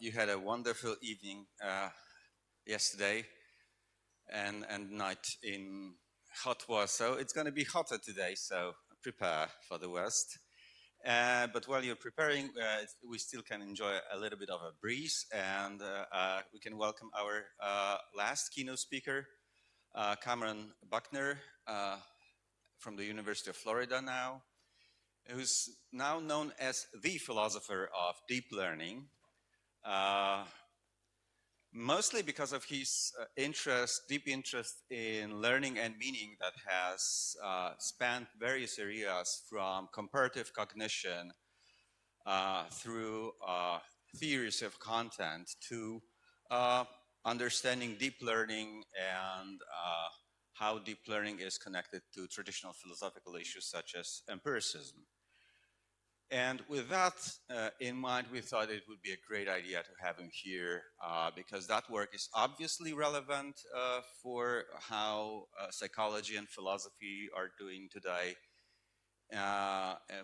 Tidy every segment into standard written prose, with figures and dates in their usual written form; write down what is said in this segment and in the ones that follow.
you had a wonderful evening yesterday and night in hot Warsaw. It's going to be hotter today, so prepare for the worst. But while you're preparing, we still can enjoy a little bit of a breeze, and we can welcome our last keynote speaker, Cameron Buckner from the University of Florida now, who's now known as the philosopher of deep learning, mostly because of his deep interest in learning and meaning that has spanned various areas from comparative cognition through theories of content to understanding deep learning and how deep learning is connected to traditional philosophical issues such as empiricism. And with that in mind, we thought it would be a great idea to have him here because that work is obviously relevant for how psychology and philosophy are doing today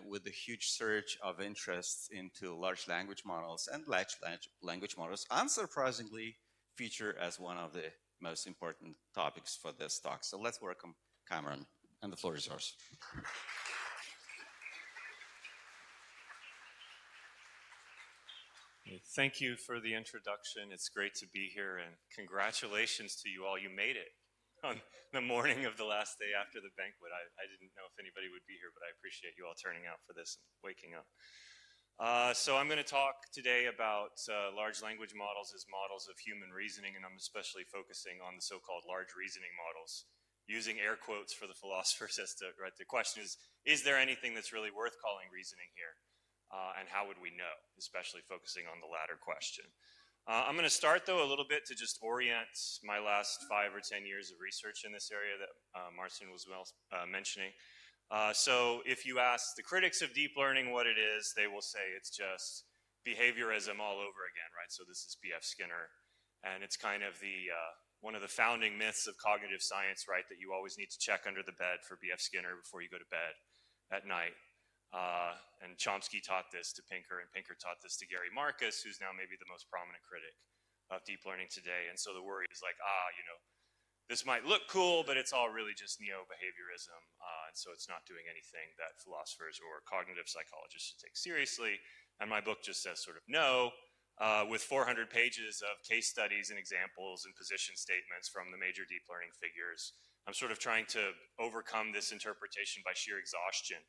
with the huge surge of interest into large language models, and large language models unsurprisingly feature as one of the most important topics for this talk. So let's welcome Cameron, and the floor is yours. Thank you for the introduction. It's great to be here, and congratulations to you all. You made it on the morning of the last day after the banquet. I didn't know if anybody would be here, but I appreciate you all turning out for this and waking up. So I'm going to talk today about large language models as models of human reasoning, and I'm especially focusing on the so-called large reasoning models, using air quotes for the philosophers as to, right, the question is there anything that's really worth calling reasoning here? And how would we know, especially focusing on the latter question. I'm going to start, though, a little bit to just orient my last 5 or 10 years of research in this area that Marcin was mentioning. So if you ask the critics of deep learning what it is, they will say it's just behaviorism all over again, right? So this is B.F. Skinner, and it's kind of the one of the founding myths of cognitive science, right, that you always need to check under the bed for B.F. Skinner before you go to bed at night. And Chomsky taught this to Pinker, and Pinker taught this to Gary Marcus, who's now maybe the most prominent critic of deep learning today. And so the worry is like, this might look cool, but it's all really just neo-behaviorism. And so it's not doing anything that philosophers or cognitive psychologists should take seriously. And my book just says sort of no, with 400 pages of case studies and examples and position statements from the major deep learning figures. I'm sort of trying to overcome this interpretation by sheer exhaustion.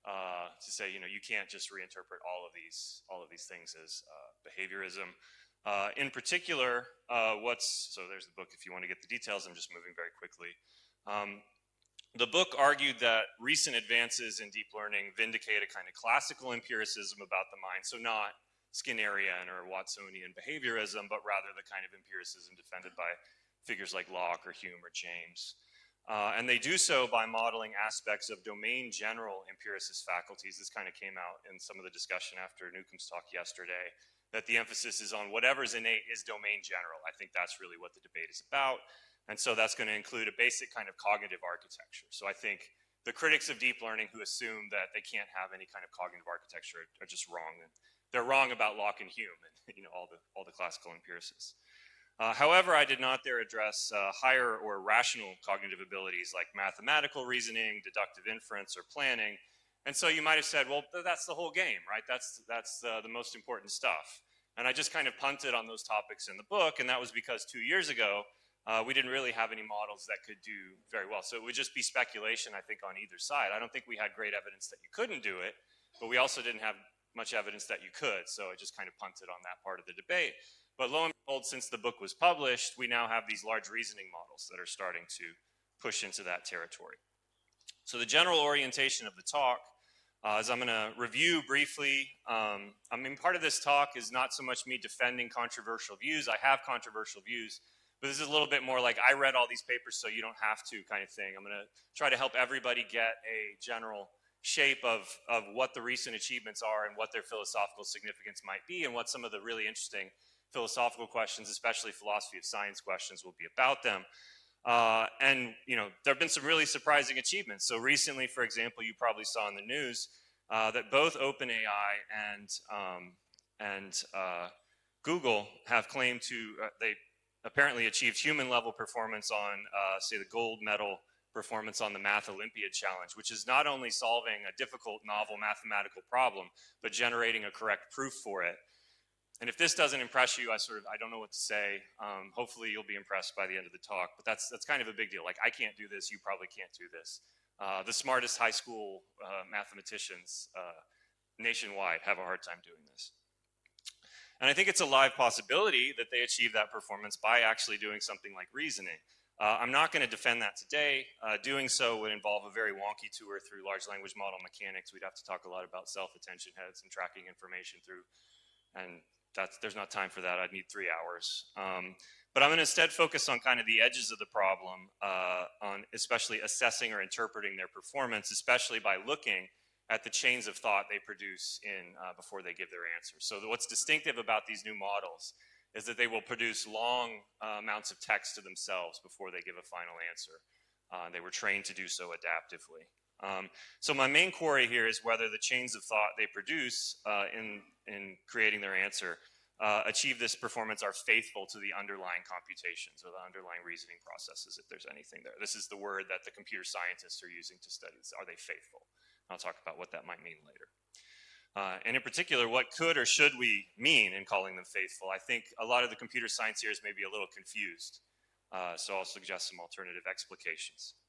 To say, you can't just reinterpret all of these things as behaviorism. In particular, so there's the book if you want to get the details. I'm just moving very quickly. The book argued that recent advances in deep learning vindicate a kind of classical empiricism about the mind, so not Skinnerian or Watsonian behaviorism, but rather the kind of empiricism defended by figures like Locke or Hume or James. And they do so by modeling aspects of domain general empiricist faculties. This kind of came out in some of the discussion after Newcomb's talk yesterday, that the emphasis is on whatever's innate is domain general. I think that's really what the debate is about. And so that's going to include a basic kind of cognitive architecture. So I think the critics of deep learning who assume that they can't have any kind of cognitive architecture are just wrong. And they're wrong about Locke and Hume and all the classical empiricists. However, I did not there address higher or rational cognitive abilities like mathematical reasoning, deductive inference, or planning. And so you might have said, well, that's the whole game, right? That's the most important stuff. And I just kind of punted on those topics in the book, and that was because 2 years ago, we didn't really have any models that could do very well. So it would just be speculation, I think, on either side. I don't think we had great evidence that you couldn't do it, but we also didn't have much evidence that you could. So I just kind of punted on that part of the debate. But lo and behold, since the book was published, we now have these large reasoning models that are starting to push into that territory. So the general orientation of the talk is I'm going to review briefly. Part of this talk is not so much me defending controversial views. I have controversial views, but this is a little bit more like I read all these papers so you don't have to kind of thing. I'm going to try to help everybody get a general shape of what the recent achievements are and what their philosophical significance might be and what some of the really interesting philosophical questions, especially philosophy of science questions, will be about them. And there have been some really surprising achievements. So recently, for example, you probably saw in the news that both OpenAI and Google have claimed to, they apparently achieved human level performance on, say, the gold medal performance on the Math Olympiad Challenge, which is not only solving a difficult novel mathematical problem, but generating a correct proof for it. And if this doesn't impress you, I don't know what to say. Hopefully you'll be impressed by the end of the talk, but that's kind of a big deal. Like, I can't do this, you probably can't do this. The smartest high school mathematicians nationwide have a hard time doing this. And I think it's a live possibility that they achieve that performance by actually doing something like reasoning. I'm not going to defend that today. Doing so would involve a very wonky tour through large language model mechanics. We'd have to talk a lot about self-attention heads and tracking information through, and there's not time for that. I'd need 3 hours. But I'm going to instead focus on kind of the edges of the problem, on especially assessing or interpreting their performance, especially by looking at the chains of thought they produce before they give their answer. So what's distinctive about these new models is that they will produce long amounts of text to themselves before they give a final answer. They were trained to do so adaptively. So my main query here is whether the chains of thought they produce in creating their answer achieve this performance are faithful to the underlying computations or the underlying reasoning processes, if there's anything there. This is the word that the computer scientists are using to study this. Are they faithful? I'll talk about what that might mean later. And in particular, what could or should we mean in calling them faithful? I think a lot of the computer science here is maybe a little confused. So I'll suggest some alternative explications.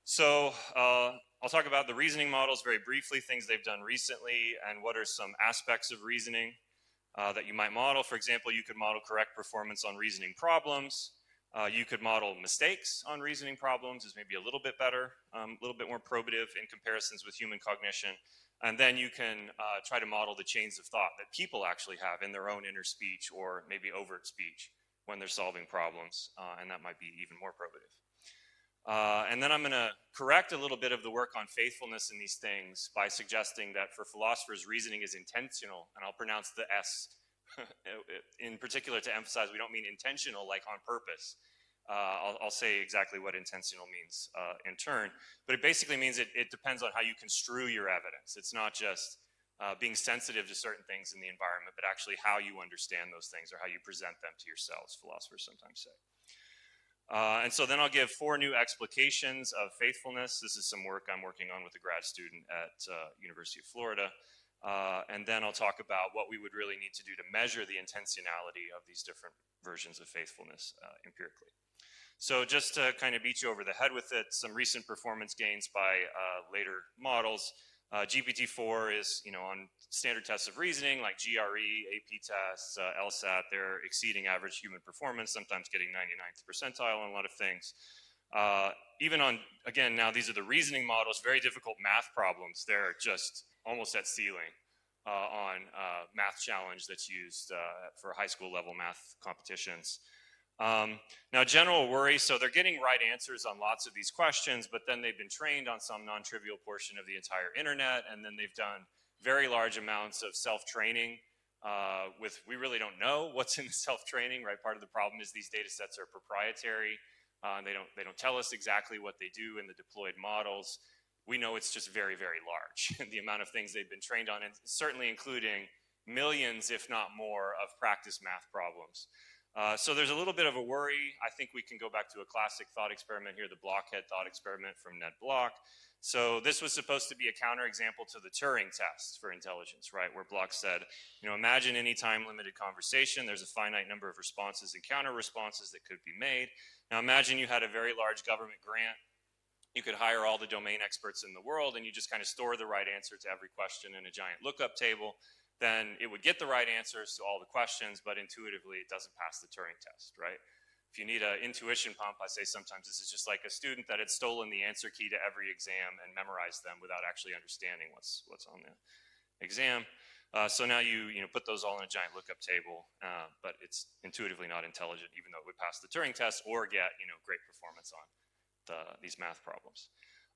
So I'll talk about the reasoning models very briefly, things they've done recently, and what are some aspects of reasoning that you might model. For example, you could model correct performance on reasoning problems. You could model mistakes on reasoning problems is maybe a little bit better, a little bit more probative in comparisons with human cognition. And then you can try to model the chains of thought that people actually have in their own inner speech or maybe overt speech when they're solving problems, and that might be even more probative. And then I'm going to correct a little bit of the work on faithfulness in these things by suggesting that for philosophers, reasoning is intentional, and I'll pronounce the S in particular to emphasize we don't mean intentional like on purpose. I'll say exactly what intentional means in turn, but it basically means it depends on how you construe your evidence. It's not just being sensitive to certain things in the environment, but actually how you understand those things or how you present them to yourselves, philosophers sometimes say. And so then I'll give 4 new explications of faithfulness. This is some work I'm working on with a grad student at University of Florida. And then I'll talk about what we would really need to do to measure the intentionality of these different versions of faithfulness empirically. So just to kind of beat you over the head with it, some recent performance gains by later models. GPT-4 is, on standard tests of reasoning like GRE, AP tests, LSAT, they're exceeding average human performance, sometimes getting 99th percentile on a lot of things. Even on, again, now these are the reasoning models, very difficult math problems. They're just almost at ceiling on math challenge that's used for high school level math competitions. Now, general worry, so they're getting right answers on lots of these questions, but then they've been trained on some non-trivial portion of the entire internet, and then they've done very large amounts of self-training we really don't know what's in the self-training, right? Part of the problem is these data sets are proprietary. They don't tell us exactly what they do in the deployed models. We know it's just very, very large, the amount of things they've been trained on, and certainly including millions, if not more, of practice math problems. So there's a little bit of a worry. I think we can go back to a classic thought experiment here, the Blockhead thought experiment from Ned Block. So this was supposed to be a counterexample to the Turing test for intelligence, right? Where Block said, imagine any time-limited conversation. There's a finite number of responses and counter responses that could be made. Now imagine you had a very large government grant. You could hire all the domain experts in the world and you just kind of store the right answer to every question in a giant lookup table. Then it would get the right answers to all the questions, but intuitively it doesn't pass the Turing test, right? If you need an intuition pump, I say sometimes this is just like a student that had stolen the answer key to every exam and memorized them without actually understanding what's on the exam. So now you put those all in a giant lookup table, but it's intuitively not intelligent, even though it would pass the Turing test or get great performance on these math problems.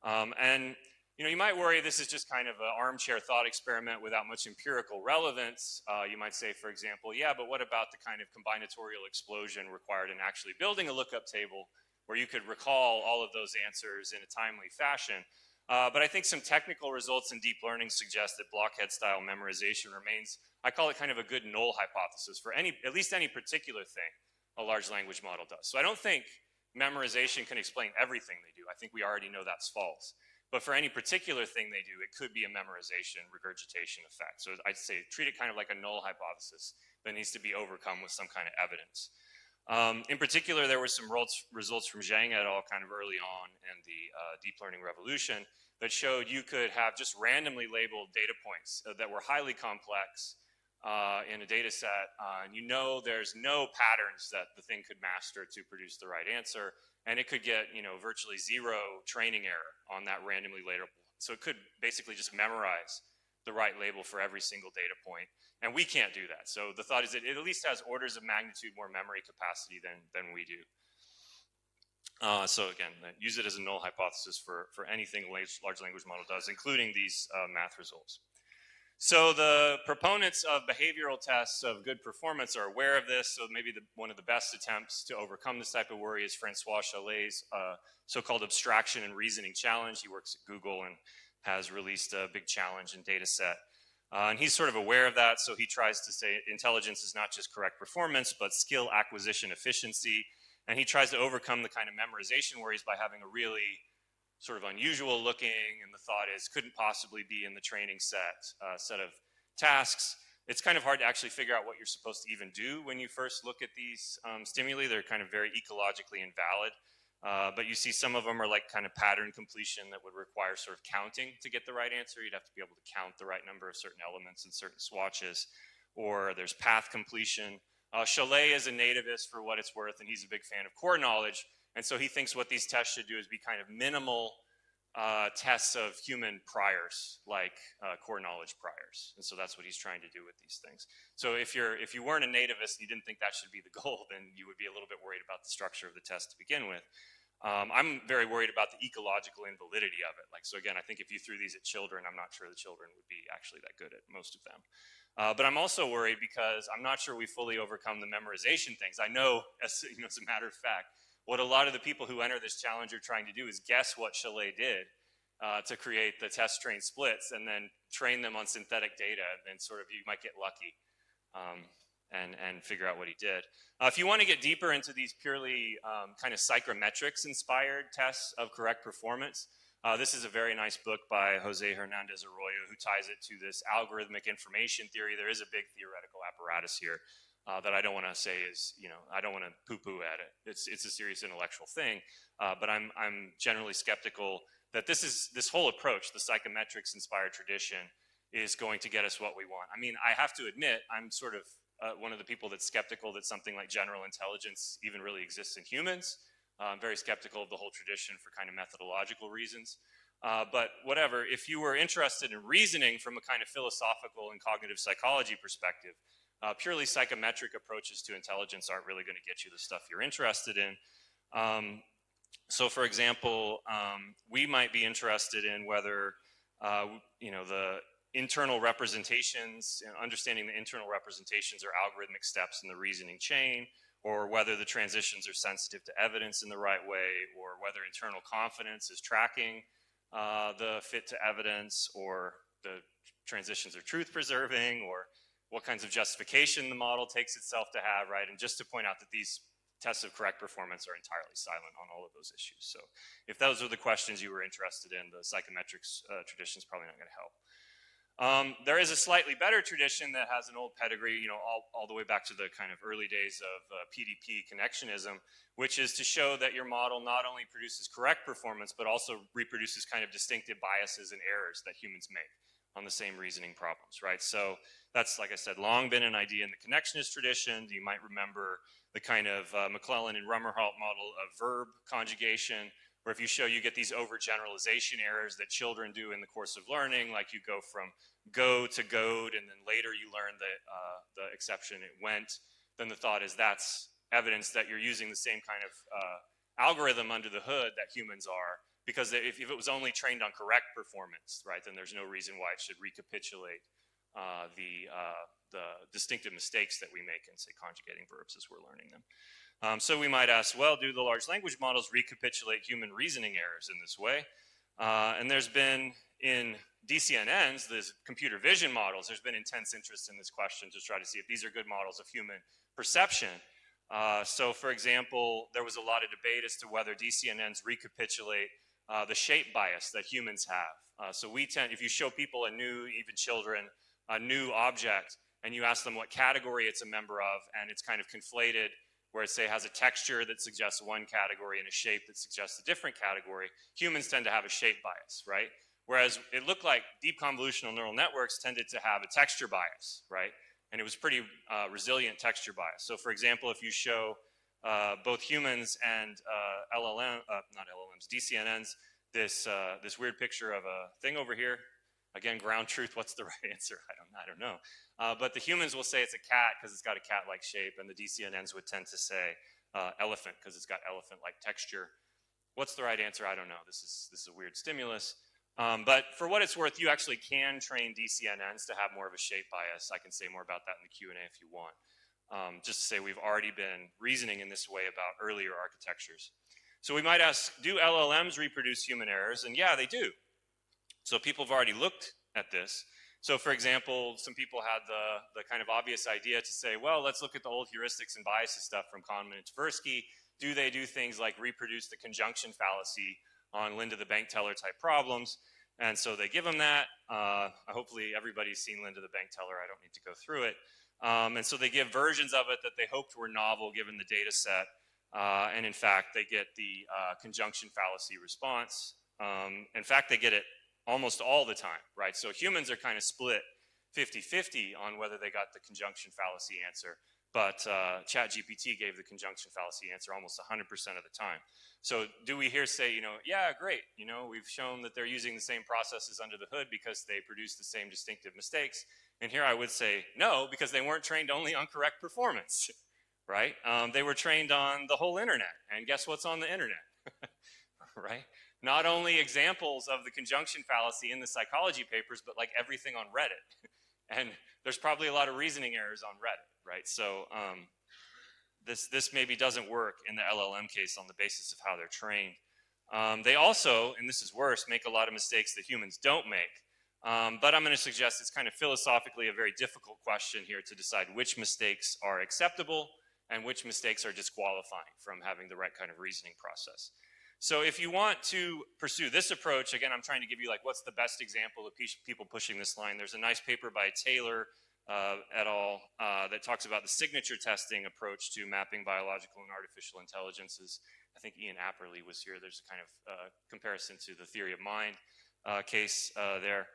And you might worry this is just kind of an armchair thought experiment without much empirical relevance. You might say, for example, yeah, but what about the kind of combinatorial explosion required in actually building a lookup table where you could recall all of those answers in a timely fashion? But I think some technical results in deep learning suggest that blockhead-style memorization remains, I call it kind of a good null hypothesis for at least any particular thing a large language model does. So I don't think memorization can explain everything they do. I think we already know that's false. But for any particular thing they do, it could be a memorization regurgitation effect. So I'd say treat it kind of like a null hypothesis that needs to be overcome with some kind of evidence. In particular, there were some results from Zhang et al. Kind of early on in the deep learning revolution that showed you could have just randomly labeled data points that were highly complex in a data set, and you know there's no patterns that the thing could master to produce the right answer, and it could get virtually zero training error on that randomly labeled. So it could basically just memorize the right label for every single data point, and we can't do that. So the thought is that it at least has orders of magnitude more memory capacity than we do. So again, use it as a null hypothesis for anything a large language model does, including these math results. So the proponents of behavioral tests of good performance are aware of this. So maybe one of the best attempts to overcome this type of worry is Francois Chalet's so-called abstraction and reasoning challenge. He works at Google and has released a big challenge and data set. And he's sort of aware of that, so he tries to say intelligence is not just correct performance, but skill acquisition efficiency. And he tries to overcome the kind of memorization worries by having a really sort of unusual looking, and the thought is couldn't possibly be in the training set of tasks. It's kind of hard to actually figure out what you're supposed to even do when you first look at these stimuli. They're kind of very ecologically invalid. But you see some of them are like kind of pattern completion that would require sort of counting to get the right answer. You'd have to be able to count the right number of certain elements in certain swatches. Or there's path completion. Chalet is a nativist for what it's worth, and he's a big fan of core knowledge. And so he thinks what these tests should do is be kind of minimal tests of human priors, like core knowledge priors. And so that's what he's trying to do with these things. So if you weren't a nativist and you didn't think that should be the goal, then you would be a little bit worried about the structure of the test to begin with. I'm very worried about the ecological invalidity of it. So again, I think if you threw these at children, I'm not sure the children would be actually that good at most of them. But I'm also worried because I'm not sure we fully overcome the memorization things. I know, as a matter of fact, what a lot of the people who enter this challenge are trying to do is guess what Chalet did to create the test train splits and then train them on synthetic data, and then sort of you might get lucky and figure out what he did. If you want to get deeper into these purely kind of psychrometrics inspired tests of correct performance, this is a very nice book by Jose Hernandez Arroyo who ties it to this algorithmic information theory. There is a big theoretical apparatus here that I don't want to say is, I don't want to poo-poo at it. It's a serious intellectual thing, but I'm generally skeptical that this whole approach, the psychometrics inspired tradition, is going to get us what we want. I mean, I have to admit, I'm sort of one of the people that's skeptical that something like general intelligence even really exists in humans. I'm very skeptical of the whole tradition for kind of methodological reasons. But whatever, if you were interested in reasoning from a kind of philosophical and cognitive psychology perspective, purely psychometric approaches to intelligence aren't really going to get you the stuff you're interested in. So for example, we might be interested in whether, the internal representations, understanding the internal representations or algorithmic steps in the reasoning chain, or whether the transitions are sensitive to evidence in the right way, or whether internal confidence is tracking the fit to evidence, or the transitions are truth preserving, or what kinds of justification the model takes itself to have, right? And just to point out that these tests of correct performance are entirely silent on all of those issues. So if those are the questions you were interested in, the psychometrics tradition is probably not going to help. There is a slightly better tradition that has an old pedigree, all the way back to the kind of early days of PDP connectionism, which is to show that your model not only produces correct performance, but also reproduces kind of distinctive biases and errors that humans make on the same reasoning problems, right? So that's, like I said, long been an idea in the connectionist tradition. You might remember the kind of McClellan and Rummerhalt model of verb conjugation, where if you show you get these overgeneralization errors that children do in the course of learning, like you go from go to goad, and then later you learn the exception it went, then the thought is that's evidence that you're using the same kind of algorithm under the hood that humans are, because if it was only trained on correct performance, right, then there's no reason why it should recapitulate the distinctive mistakes that we make in, say, conjugating verbs as we're learning them. So we might ask, well, do the large language models recapitulate human reasoning errors in this way? And there's been, in DCNNs, the computer vision models, there's been intense interest in this question to try to see if these are good models of human perception. So for example, there was a lot of debate as to whether DCNNs recapitulate the shape bias that humans have. So we tend, if you show people a new, even children, a new object, and you ask them what category it's a member of, and it's kind of conflated, where it, say, has a texture that suggests one category and a shape that suggests a different category, humans tend to have a shape bias, right? Whereas it looked like deep convolutional neural networks tended to have a texture bias, right? And it was pretty resilient texture bias. So for example, if you show both humans and not LLMs, DCNNs, this weird picture of a thing over here. Again, ground truth, what's the right answer? I don't know. But the humans will say it's a cat because it's got a cat-like shape, and the DCNNs would tend to say elephant because it's got elephant-like texture. What's the right answer? I don't know. This is a weird stimulus. But for what it's worth, you actually can train DCNNs to have more of a shape bias. I can say more about that in the Q&A if you want. Just to say we've already been reasoning in this way about earlier architectures. So we might ask, do LLMs reproduce human errors? And yeah, they do. So people have already looked at this. So for example, some people had the kind of obvious idea to say, well, let's look at the old heuristics and biases stuff from Kahneman and Tversky. Do they do things like reproduce the conjunction fallacy on Linda the bank teller type problems? And so they give them that. Hopefully everybody's seen Linda the bank teller. I don't need to go through it. And so they give versions of it that they hoped were novel given the data set. And in fact, they get the conjunction fallacy response. In fact, they get it almost all the time, right? So humans are kind of split 50-50 on whether they got the conjunction fallacy answer, but ChatGPT gave the conjunction fallacy answer almost 100% of the time. So do we here say, yeah, great, we've shown that they're using the same processes under the hood because they produce the same distinctive mistakes? And here I would say no, because they weren't trained only on correct performance, right? They were trained on the whole internet, and guess what's on the internet, right? Not only examples of the conjunction fallacy in the psychology papers, but like everything on Reddit. And there's probably a lot of reasoning errors on Reddit, right? So this maybe doesn't work in the LLM case on the basis of how they're trained. They also, and this is worse, make a lot of mistakes that humans don't make. But I'm going to suggest it's kind of philosophically a very difficult question here to decide which mistakes are acceptable and which mistakes are disqualifying from having the right kind of reasoning process. So if you want to pursue this approach, again, I'm trying to give you like what's the best example of people pushing this line. There's a nice paper by Taylor et al. That talks about the signature testing approach to mapping biological and artificial intelligences. I think Ian Apperly was here. There's a kind of comparison to the theory of mind case there.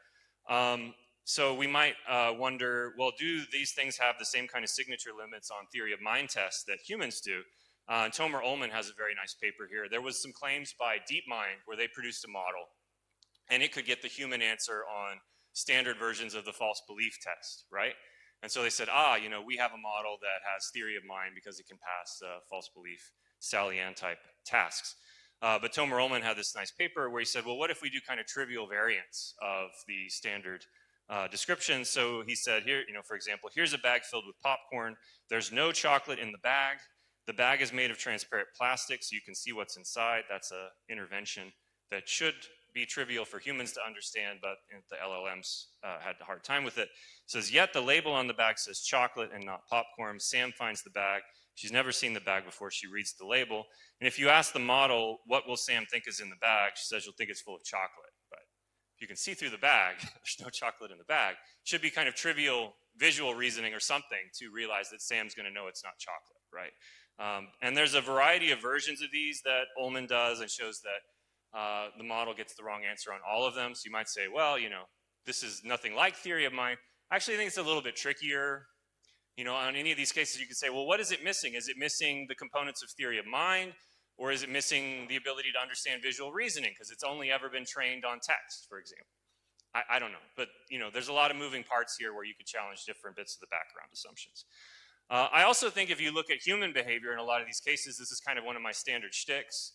So we might wonder, well, do these things have the same kind of signature limits on theory of mind tests that humans do? Tomer Ullman has a very nice paper here. There was some claims by DeepMind where they produced a model, and it could get the human answer on standard versions of the false belief test, right? And so they said, we have a model that has theory of mind because it can pass false belief Salian type tasks. But Tomer Ullman had this nice paper where he said, well, what if we do kind of trivial variants of the standard description? So he said here, for example, here's a bag filled with popcorn. There's no chocolate in the bag. The bag is made of transparent plastic, so you can see what's inside. That's an intervention that should be trivial for humans to understand, but the LLMs had a hard time with it. It says, yet the label on the bag says chocolate and not popcorn. Sam finds the bag. She's never seen the bag before. She reads the label. And if you ask the model, what will Sam think is in the bag? She says, you'll think it's full of chocolate. But if you can see through the bag, there's no chocolate in the bag. It should be kind of trivial visual reasoning or something to realize that Sam's going to know it's not chocolate, right? And there's a variety of versions of these that Ullman does and shows that the model gets the wrong answer on all of them. So you might say, well, this is nothing like theory of mind. I actually think it's a little bit trickier. On any of these cases, you could say, well, what is it missing? Is it missing the components of theory of mind? Or is it missing the ability to understand visual reasoning because it's only ever been trained on text, for example? I don't know. But, there's a lot of moving parts here where you could challenge different bits of the background assumptions. I also think if you look at human behavior in a lot of these cases, this is kind of one of my standard shticks.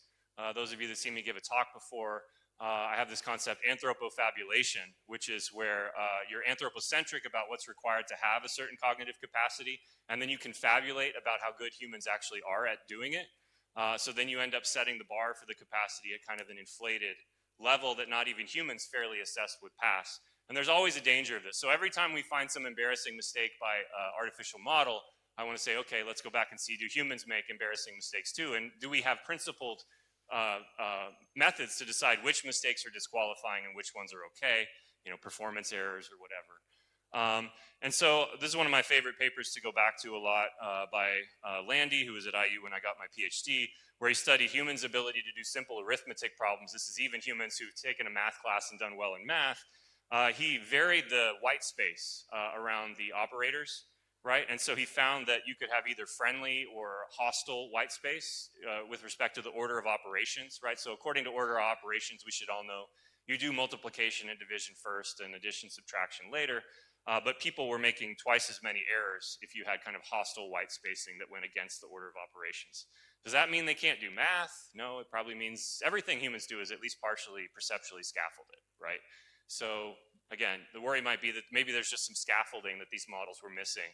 Those of you that see me give a talk before, I have this concept, anthropofabulation, which is where you're anthropocentric about what's required to have a certain cognitive capacity, and then you can fabulate about how good humans actually are at doing it. So then you end up setting the bar for the capacity at kind of an inflated level that not even humans fairly assessed would pass. And there's always a danger of this. So every time we find some embarrassing mistake by an artificial model, I want to say, okay, let's go back and see, do humans make embarrassing mistakes too? And do we have principled methods to decide which mistakes are disqualifying and which ones are okay, performance errors or whatever. And so this is one of my favorite papers to go back to a lot by Landy, who was at IU when I got my PhD, where he studied humans' ability to do simple arithmetic problems. This is even humans who've taken a math class and done well in math. He varied the white space around the operators, right? And so he found that you could have either friendly or hostile white space with respect to the order of operations, right? So according to order of operations, we should all know you do multiplication and division first and addition, subtraction later. But people were making twice as many errors if you had kind of hostile white spacing that went against the order of operations. Does that mean they can't do math? No, it probably means everything humans do is at least partially perceptually scaffolded, right? So again, the worry might be that maybe there's just some scaffolding that these models were missing.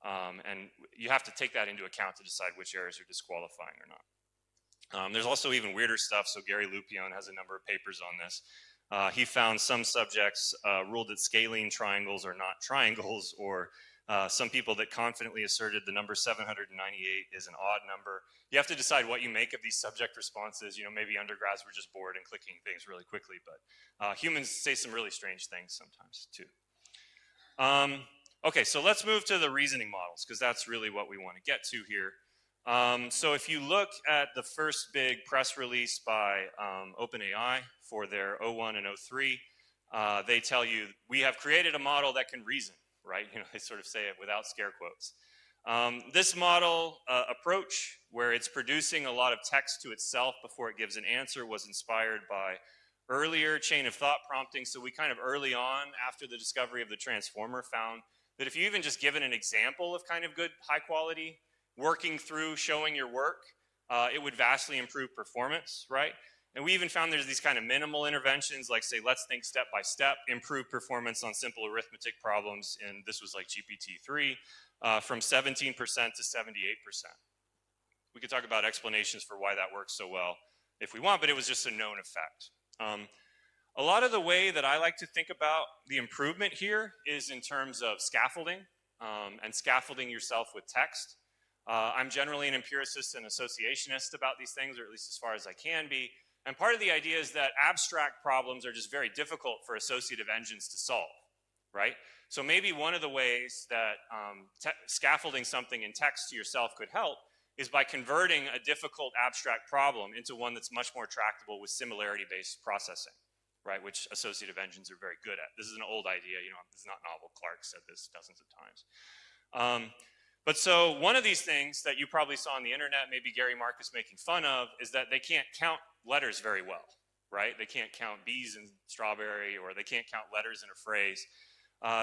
And you have to take that into account to decide which errors are disqualifying or not. There's also even weirder stuff. So Gary Lupion has a number of papers on this. He found some subjects ruled that scalene triangles are not triangles, or some people that confidently asserted the number 798 is an odd number. You have to decide what you make of these subject responses. Maybe undergrads were just bored and clicking things really quickly, but humans say some really strange things sometimes too. Okay, so let's move to the reasoning models, because that's really what we want to get to here. So if you look at the first big press release by OpenAI for their O1 and O3, they tell you, we have created a model that can reason, right? They sort of say it without scare quotes. This model approach, where it's producing a lot of text to itself before it gives an answer, was inspired by earlier chain of thought prompting. So we kind of early on, after the discovery of the transformer, found that if you even just given an example of kind of good, high quality, working through showing your work, it would vastly improve performance, right? And we even found there's these kind of minimal interventions, like say, let's think step by step, improve performance on simple arithmetic problems, and this was like GPT-3, from 17% to 78%. We could talk about explanations for why that works so well if we want, but it was just a known effect. A lot of the way that I like to think about the improvement here is in terms of scaffolding, and scaffolding yourself with text. I'm generally an empiricist and associationist about these things, or at least as far as I can be. And part of the idea is that abstract problems are just very difficult for associative engines to solve, right? So maybe one of the ways that scaffolding something in text to yourself could help is by converting a difficult abstract problem into one that's much more tractable with similarity-based processing, right? Which associative engines are very good at. This is an old idea, this is not novel. Clark said this dozens of times. But so one of these things that you probably saw on the internet, maybe Gary Marcus making fun of, is that they can't count letters very well, right? They can't count bees in strawberry, or they can't count letters in a phrase.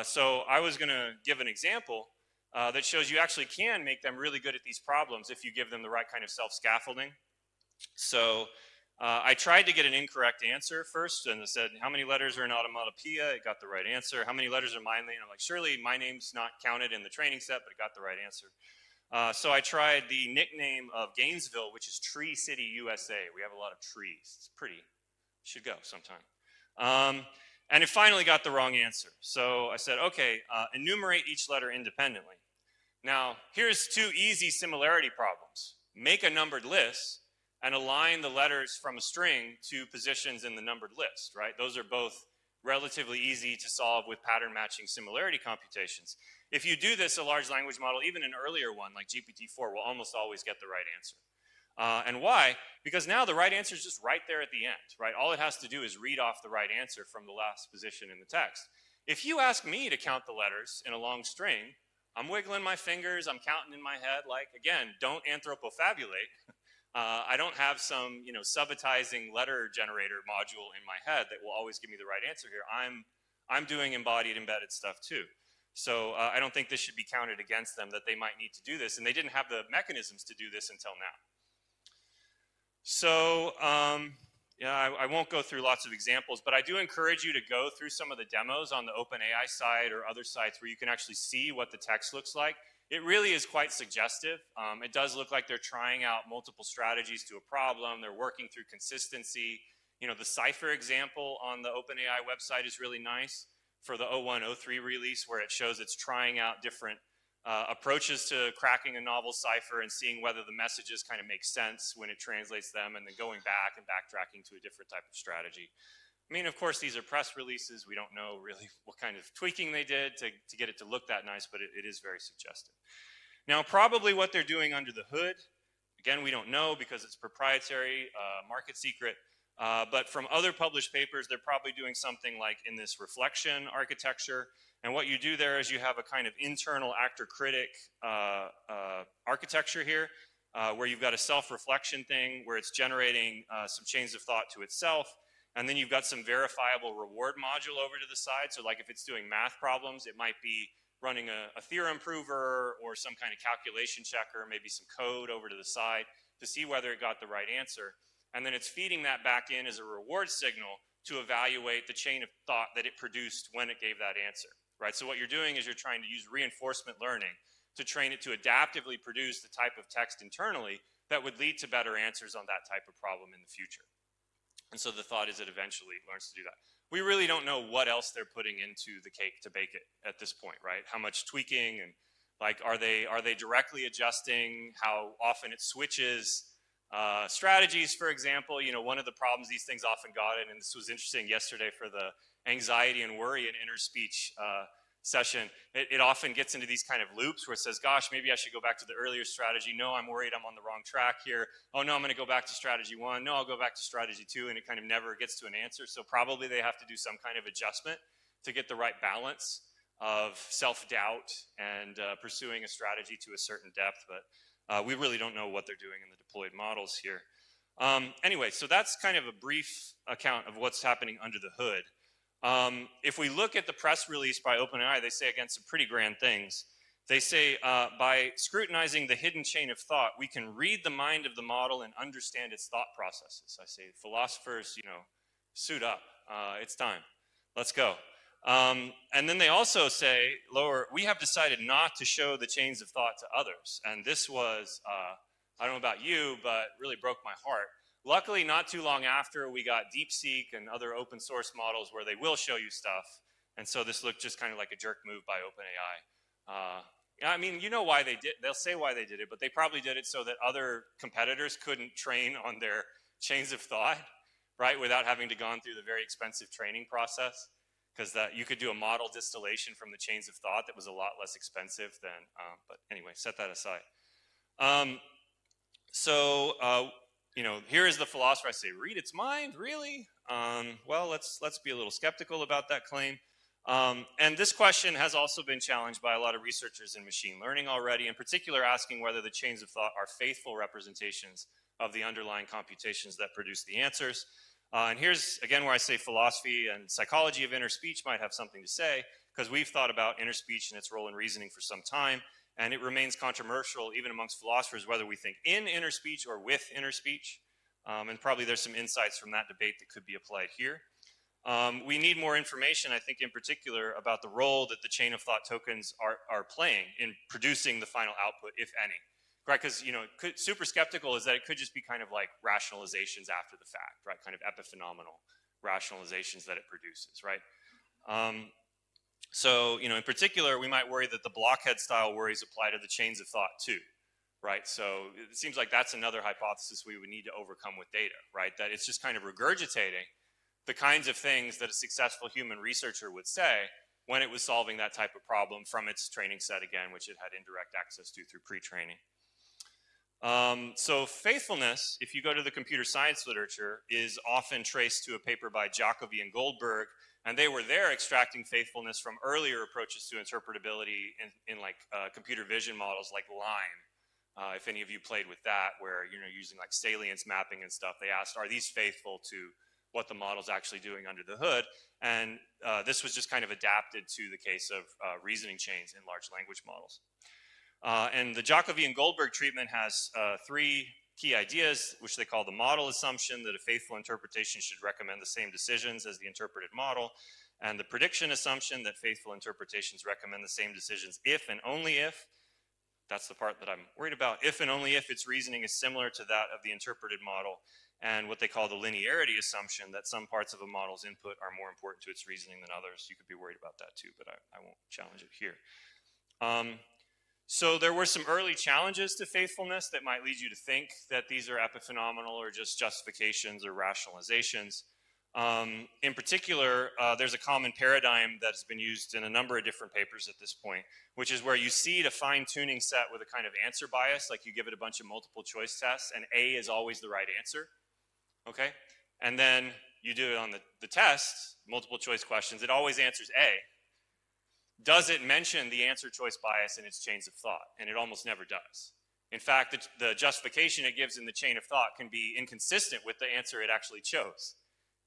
So I was going to give an example that shows you actually can make them really good at these problems if you give them the right kind of self-scaffolding. So I tried to get an incorrect answer first, and it said, how many letters are in automatopoeia? It got the right answer. How many letters are my name? I'm like, surely my name's not counted in the training set, but it got the right answer. So I tried the nickname of Gainesville, which is Tree City, USA. We have a lot of trees. It's pretty. Should go sometime. And it finally got the wrong answer. So I said, okay, enumerate each letter independently. Now, here's two easy similarity problems. Make a numbered list and align the letters from a string to positions in the numbered list, right? Those are both relatively easy to solve with pattern matching similarity computations. If you do this, a large language model, even an earlier one like GPT-4, will almost always get the right answer. And why? Because now the right answer is just right there at the end, right? All it has to do is read off the right answer from the last position in the text. If you ask me to count the letters in a long string, I'm wiggling my fingers, I'm counting in my head, like, again, don't anthropofabulate. I don't have some, subitizing letter generator module in my head that will always give me the right answer here. I'm doing embodied embedded stuff too. So I don't think this should be counted against them, that they might need to do this, and they didn't have the mechanisms to do this until now. So I won't go through lots of examples, but I do encourage you to go through some of the demos on the OpenAI site or other sites where you can actually see what the text looks like. It really is quite suggestive. It does look like they're trying out multiple strategies to a problem. They're working through consistency. You know, the Cypher example on the OpenAI website is really nice for the 0103 release, where it shows it's trying out different approaches to cracking a novel cipher and seeing whether the messages kind of make sense when it translates them, and then going back and backtracking to a different type of strategy. I mean, of course, these are press releases. We don't know really what kind of tweaking they did to get it to look that nice, but it is very suggestive. Now, probably what they're doing under the hood, again, we don't know because it's proprietary, market secret, but from other published papers, they're probably doing something like in this reflection architecture. And what you do there is you have a kind of internal actor-critic architecture here, where you've got a self-reflection thing where it's generating some chains of thought to itself. And then you've got some verifiable reward module over to the side. So like if it's doing math problems, it might be running a theorem prover or some kind of calculation checker, maybe some code over to the side to see whether it got the right answer. And then it's feeding that back in as a reward signal to evaluate the chain of thought that it produced when it gave that answer, right? So what you're doing is you're trying to use reinforcement learning to train it to adaptively produce the type of text internally that would lead to better answers on that type of problem in the future. And so the thought is it eventually learns to do that. We really don't know what else they're putting into the cake to bake it at this point, right? How much tweaking, and like, are they directly adjusting how often it switches strategies, for example? You know, one of the problems these things often got in, and this was interesting yesterday for the anxiety and worry and inner speech session, it often gets into these kind of loops where it says, gosh, maybe I should go back to the earlier strategy. No, I'm worried I'm on the wrong track here. Oh no, I'm going to go back to strategy 1. No, I'll go back to strategy 2, and it kind of never gets to an answer. So probably they have to do some kind of adjustment to get the right balance of self-doubt and pursuing a strategy to a certain depth, but we really don't know what they're doing in the deployed models here. Anyway, so that's kind of a brief account of what's happening under the hood. If we look at the press release by OpenAI, they say, again, some pretty grand things. They say, by scrutinizing the hidden chain of thought, we can read the mind of the model and understand its thought processes. I say, philosophers, you know, suit up. It's time. Let's go. And then they also say, lower, we have decided not to show the chains of thought to others. And this was, I don't know about you, but really broke my heart. Luckily, not too long after, we got DeepSeek and other open source models where they will show you stuff. And so this looked just kind of like a jerk move by OpenAI. I mean, you know why they did, they'll say why they did it, but they probably did it so that other competitors couldn't train on their chains of thought, right, without having to gone through the very expensive training process. Because that you could do a model distillation from the chains of thought that was a lot less expensive than, but anyway, set that aside. You know, here is the philosopher. I say, read its mind, really? Well, let's be a little skeptical about that claim. And this question has also been challenged by a lot of researchers in machine learning already, in particular asking whether the chains of thought are faithful representations of the underlying computations that produce the answers. And here's, again, where I say philosophy and psychology of inner speech might have something to say, because we've thought about inner speech and its role in reasoning for some time, and it remains controversial even amongst philosophers whether we think in inner speech or with inner speech. And probably there's some insights from that debate that could be applied here. We need more information, I think, in particular, about the role that the chain of thought tokens are playing in producing the final output, if any. Right, because, you know, super skeptical is that it could just be kind of like rationalizations after the fact, right? Kind of epiphenomenal rationalizations that it produces, right? So, you know, in particular, we might worry that the blockhead style worries apply to the chains of thought too, right? So it seems like that's another hypothesis we would need to overcome with data, right? That it's just kind of regurgitating the kinds of things that a successful human researcher would say when it was solving that type of problem from its training set, again, which it had indirect access to through pre-training. So faithfulness, if you go to the computer science literature, is often traced to a paper by Jacobi and Goldberg, and they were there extracting faithfulness from earlier approaches to interpretability in like computer vision models like LIME. If any of you played with that, where you're using like salience mapping and stuff, they asked, are these faithful to what the model's actually doing under the hood? And this was just kind of adapted to the case of reasoning chains in large language models. And the Jacobi and Goldberg treatment has 3 key ideas, which they call the model assumption, that a faithful interpretation should recommend the same decisions as the interpreted model, and the prediction assumption that faithful interpretations recommend the same decisions if and only if, that's the part that I'm worried about, if and only if its reasoning is similar to that of the interpreted model, and what they call the linearity assumption, that some parts of a model's input are more important to its reasoning than others. You could be worried about that too, but I won't challenge it here. So there were some early challenges to faithfulness that might lead you to think that these are epiphenomenal or just justifications or rationalizations. In particular, there's a common paradigm that's been used in a number of different papers at this point, which is where you seed a fine-tuning set with a kind of answer bias, like you give it a bunch of multiple choice tests, and A is always the right answer, okay? And then you do it on the test, multiple choice questions, it always answers A. Does it mention the answer choice bias in its chains of thought? And it almost never does. In fact, the justification it gives in the chain of thought can be inconsistent with the answer it actually chose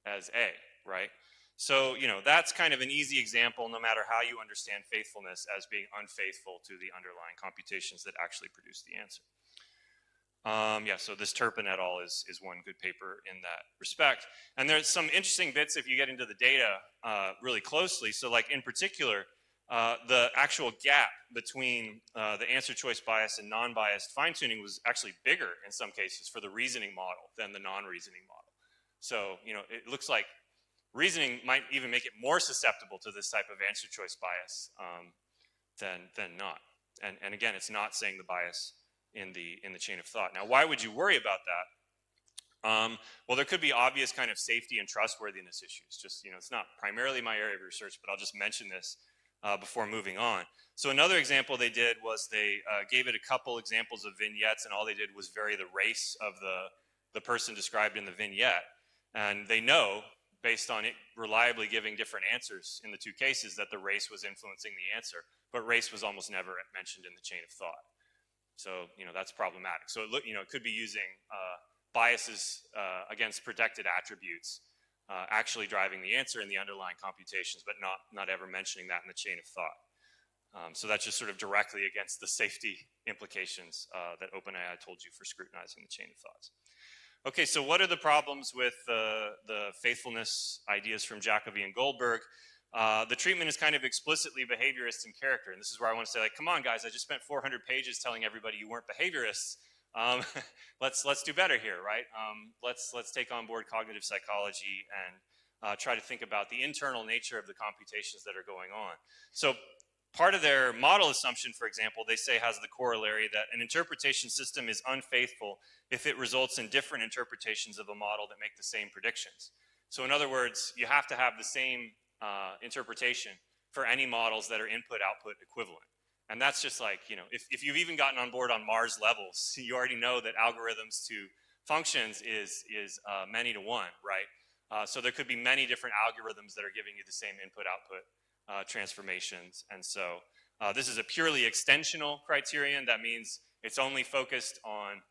as A, right? So, you know, that's kind of an easy example, no matter how you understand faithfulness, as being unfaithful to the underlying computations that actually produce the answer. Yeah, so this Turpin et al. is one good paper in that respect. And there's some interesting bits if you get into the data really closely. So like in particular, the actual gap between the answer choice bias and non-biased fine-tuning was actually bigger in some cases for the reasoning model than the non-reasoning model. So, you know, it looks like reasoning might even make it more susceptible to this type of answer choice bias than not. And again, it's not saying the bias in the chain of thought. Now, why would you worry about that? Well, there could be obvious kind of safety and trustworthiness issues. Just, you know, it's not primarily my area of research, but I'll just mention this before moving on. So another example they did was they gave it a couple examples of vignettes, and all they did was vary the race of the person described in the vignette. And they know, based on it reliably giving different answers in the two cases, that the race was influencing the answer, but race was almost never mentioned in the chain of thought. So, you know, that's problematic. So, it could be using biases against protected attributes actually driving the answer in the underlying computations, but not ever mentioning that in the chain of thought. So that's just sort of directly against the safety implications that OpenAI told you for scrutinizing the chain of thoughts. Okay, so what are the problems with the faithfulness ideas from Jacobi and Goldberg? The treatment is kind of explicitly behaviorist in character, and this is where I want to say, like, come on, guys, I just spent 400 pages telling everybody you weren't behaviorists. Let's do better here, right? Let's take on board cognitive psychology and try to think about the internal nature of the computations that are going on. So part of their model assumption, for example, they say has the corollary that an interpretation system is unfaithful if it results in different interpretations of a model that make the same predictions. So in other words, you have to have the same interpretation for any models that are input-output equivalent. And that's just like, you know, if you've even gotten on board on Mars levels, you already know that algorithms to functions is many to one, right? So there could be many different algorithms that are giving you the same input-output transformations. And so this is a purely extensional criterion. That means it's only focused on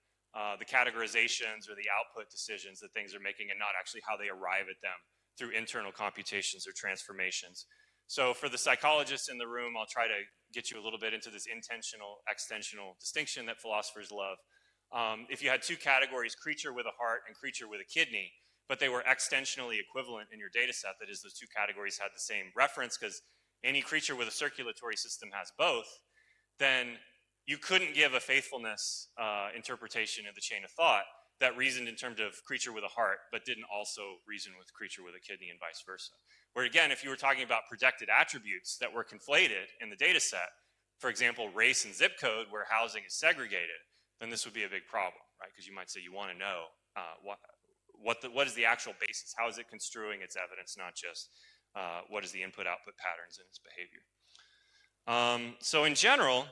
the categorizations or the output decisions that things are making, and not actually how they arrive at them through internal computations or transformations. So for the psychologists in the room, I'll try to get you a little bit into this intentional, extensional distinction that philosophers love. If you had two categories, creature with a heart and creature with a kidney, but they were extensionally equivalent in your data set, that is, those two categories had the same reference, because any creature with a circulatory system has both, then you couldn't give a faithfulness interpretation of the chain of thought that reasoned in terms of creature with a heart, but didn't also reason with creature with a kidney and vice versa. Where again, if you were talking about projected attributes that were conflated in the data set, for example, race and zip code where housing is segregated, then this would be a big problem, right? Because you might say you want to know what is the actual basis? How is it construing its evidence, not just what is the input-output patterns in its behavior? So in general,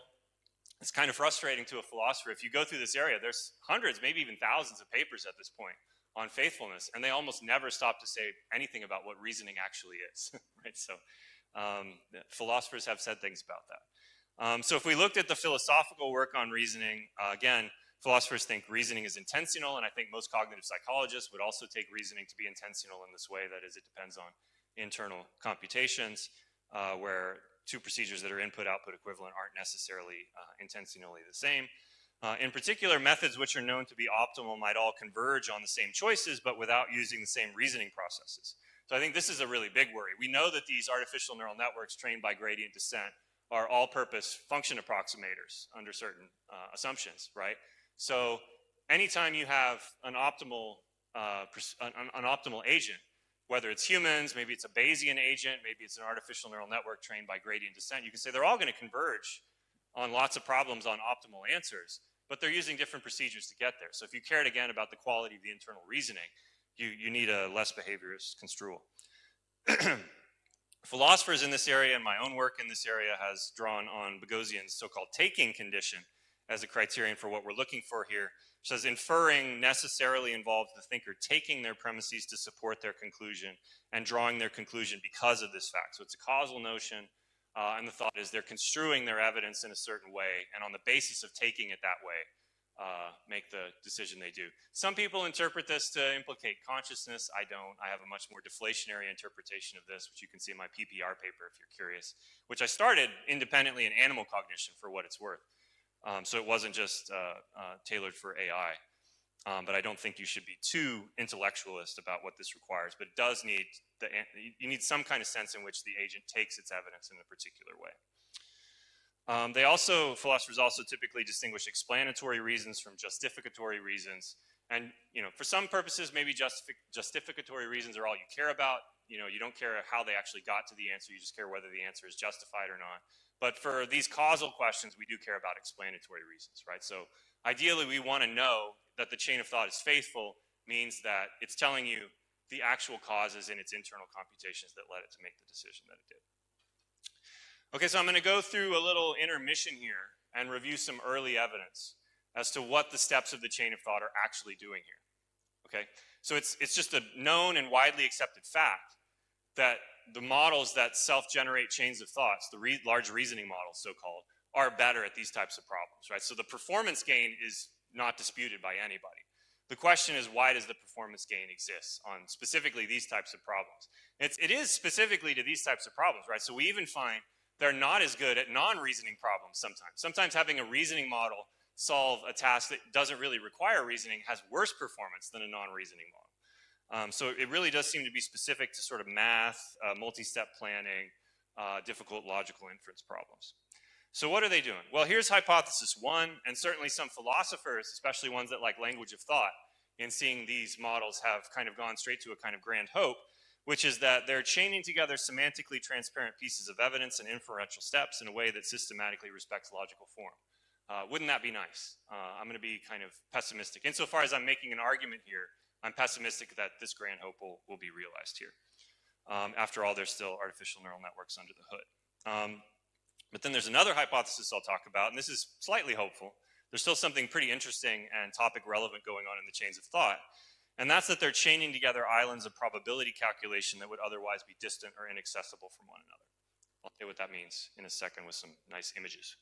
it's kind of frustrating to a philosopher. If you go through this area, there's hundreds, maybe even thousands of papers at this point on faithfulness, and they almost never stop to say anything about what reasoning actually is, right? So philosophers have said things about that. So if we looked at the philosophical work on reasoning, again, philosophers think reasoning is intentional, and I think most cognitive psychologists would also take reasoning to be intentional in this way. That is, it depends on internal computations, where two procedures that are input-output equivalent aren't necessarily intentionally the same. In particular, methods which are known to be optimal might all converge on the same choices, but without using the same reasoning processes. So I think this is a really big worry. We know that these artificial neural networks trained by gradient descent are all-purpose function approximators under certain assumptions, right? So anytime you have an optimal an optimal agent, whether it's humans, maybe it's a Bayesian agent, maybe it's an artificial neural network trained by gradient descent. You can say they're all going to converge on lots of problems on optimal answers, but they're using different procedures to get there. So if you cared again about the quality of the internal reasoning, you need a less behaviorist construal. Philosophers in this area and my own work in this area has drawn on Boghossian's so-called taking condition as a criterion for what we're looking for here. It says inferring necessarily involves the thinker taking their premises to support their conclusion and drawing their conclusion because of this fact. So it's a causal notion, and the thought is they're construing their evidence in a certain way, and on the basis of taking it that way, make the decision they do. Some people interpret this to implicate consciousness. I don't. I have a much more deflationary interpretation of this, which you can see in my PPR paper if you're curious, which I started independently in animal cognition for what it's worth. So it wasn't just tailored for AI. But I don't think you should be too intellectualist about what this requires, but it does need, you need some kind of sense in which the agent takes its evidence in a particular way. Philosophers also typically distinguish explanatory reasons from justificatory reasons. And, for some purposes, maybe justificatory reasons are all you care about. You don't care how they actually got to the answer, you just care whether the answer is justified or not. But for these causal questions, we do care about explanatory reasons, right? So ideally, we want to know that the chain of thought is faithful means that it's telling you the actual causes in its internal computations that led it to make the decision that it did. Okay, so I'm going to go through a little intermission here and review some early evidence as to what the steps of the chain of thought are actually doing here. Okay, so it's just a known and widely accepted fact that the models that self-generate chains of thoughts, the large reasoning models, so-called, are better at these types of problems, right? So the performance gain is not disputed by anybody. The question is, why does the performance gain exist on specifically these types of problems? It is specifically to these types of problems, right? So we even find they're not as good at non-reasoning problems sometimes. Sometimes having a reasoning model solve a task that doesn't really require reasoning has worse performance than a non-reasoning model. So it really does seem to be specific to sort of math, multi-step planning, difficult logical inference problems. So what are they doing? Well, here's hypothesis one, and certainly some philosophers, especially ones that like language of thought, in seeing these models have kind of gone straight to a kind of grand hope, which is that they're chaining together semantically transparent pieces of evidence and inferential steps in a way that systematically respects logical form. Wouldn't that be nice? I'm going to be kind of pessimistic. Insofar as I'm making an argument here, I'm pessimistic that this grand hope will be realized here. After all, there's still artificial neural networks under the hood. But then there's another hypothesis I'll talk about, and this is slightly hopeful. There's still something pretty interesting and topic relevant going on in the chains of thought, and that's that they're chaining together islands of probability calculation that would otherwise be distant or inaccessible from one another. I'll tell you what that means in a second with some nice images.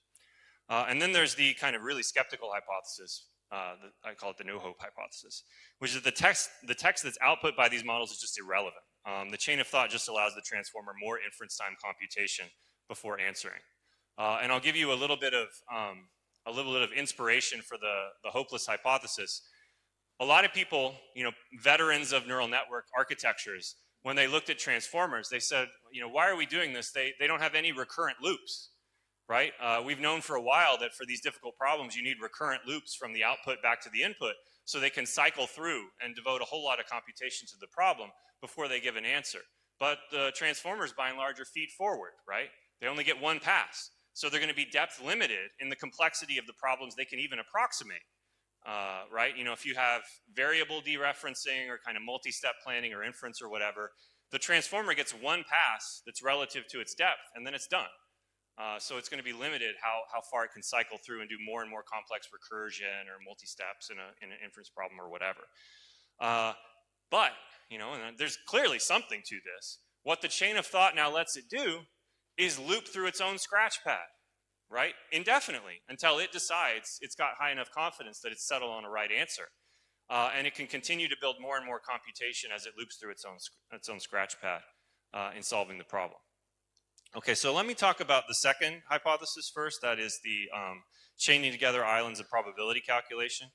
And then there's the kind of really skeptical hypothesis, I call it the no hope hypothesis, which is the text that's output by these models is just irrelevant. The chain of thought just allows the transformer more inference time computation before answering. And I'll give you a little bit of inspiration for the hopeless hypothesis. A lot of people, veterans of neural network architectures, when they looked at transformers, they said, why are we doing this? They don't have any recurrent loops, right? We've known for a while that for these difficult problems, you need recurrent loops from the output back to the input so they can cycle through and devote a whole lot of computation to the problem before they give an answer. But the transformers, by and large, are feed forward, right? They only get one pass. So they're going to be depth limited in the complexity of the problems they can even approximate, right? If you have variable dereferencing or kind of multi-step planning or inference or whatever, the transformer gets one pass that's relative to its depth, and then it's done. So it's going to be limited how far it can cycle through and do more and more complex recursion or multi-steps in an inference problem or whatever. But, and there's clearly something to this. What the chain of thought now lets it do is loop through its own scratch pad, right? Indefinitely, until it decides it's got high enough confidence that it's settled on a right answer. And it can continue to build more and more computation as it loops through its own scratch pad in solving the problem. Okay, so let me talk about the second hypothesis first. That is the chaining together islands of probability calculation.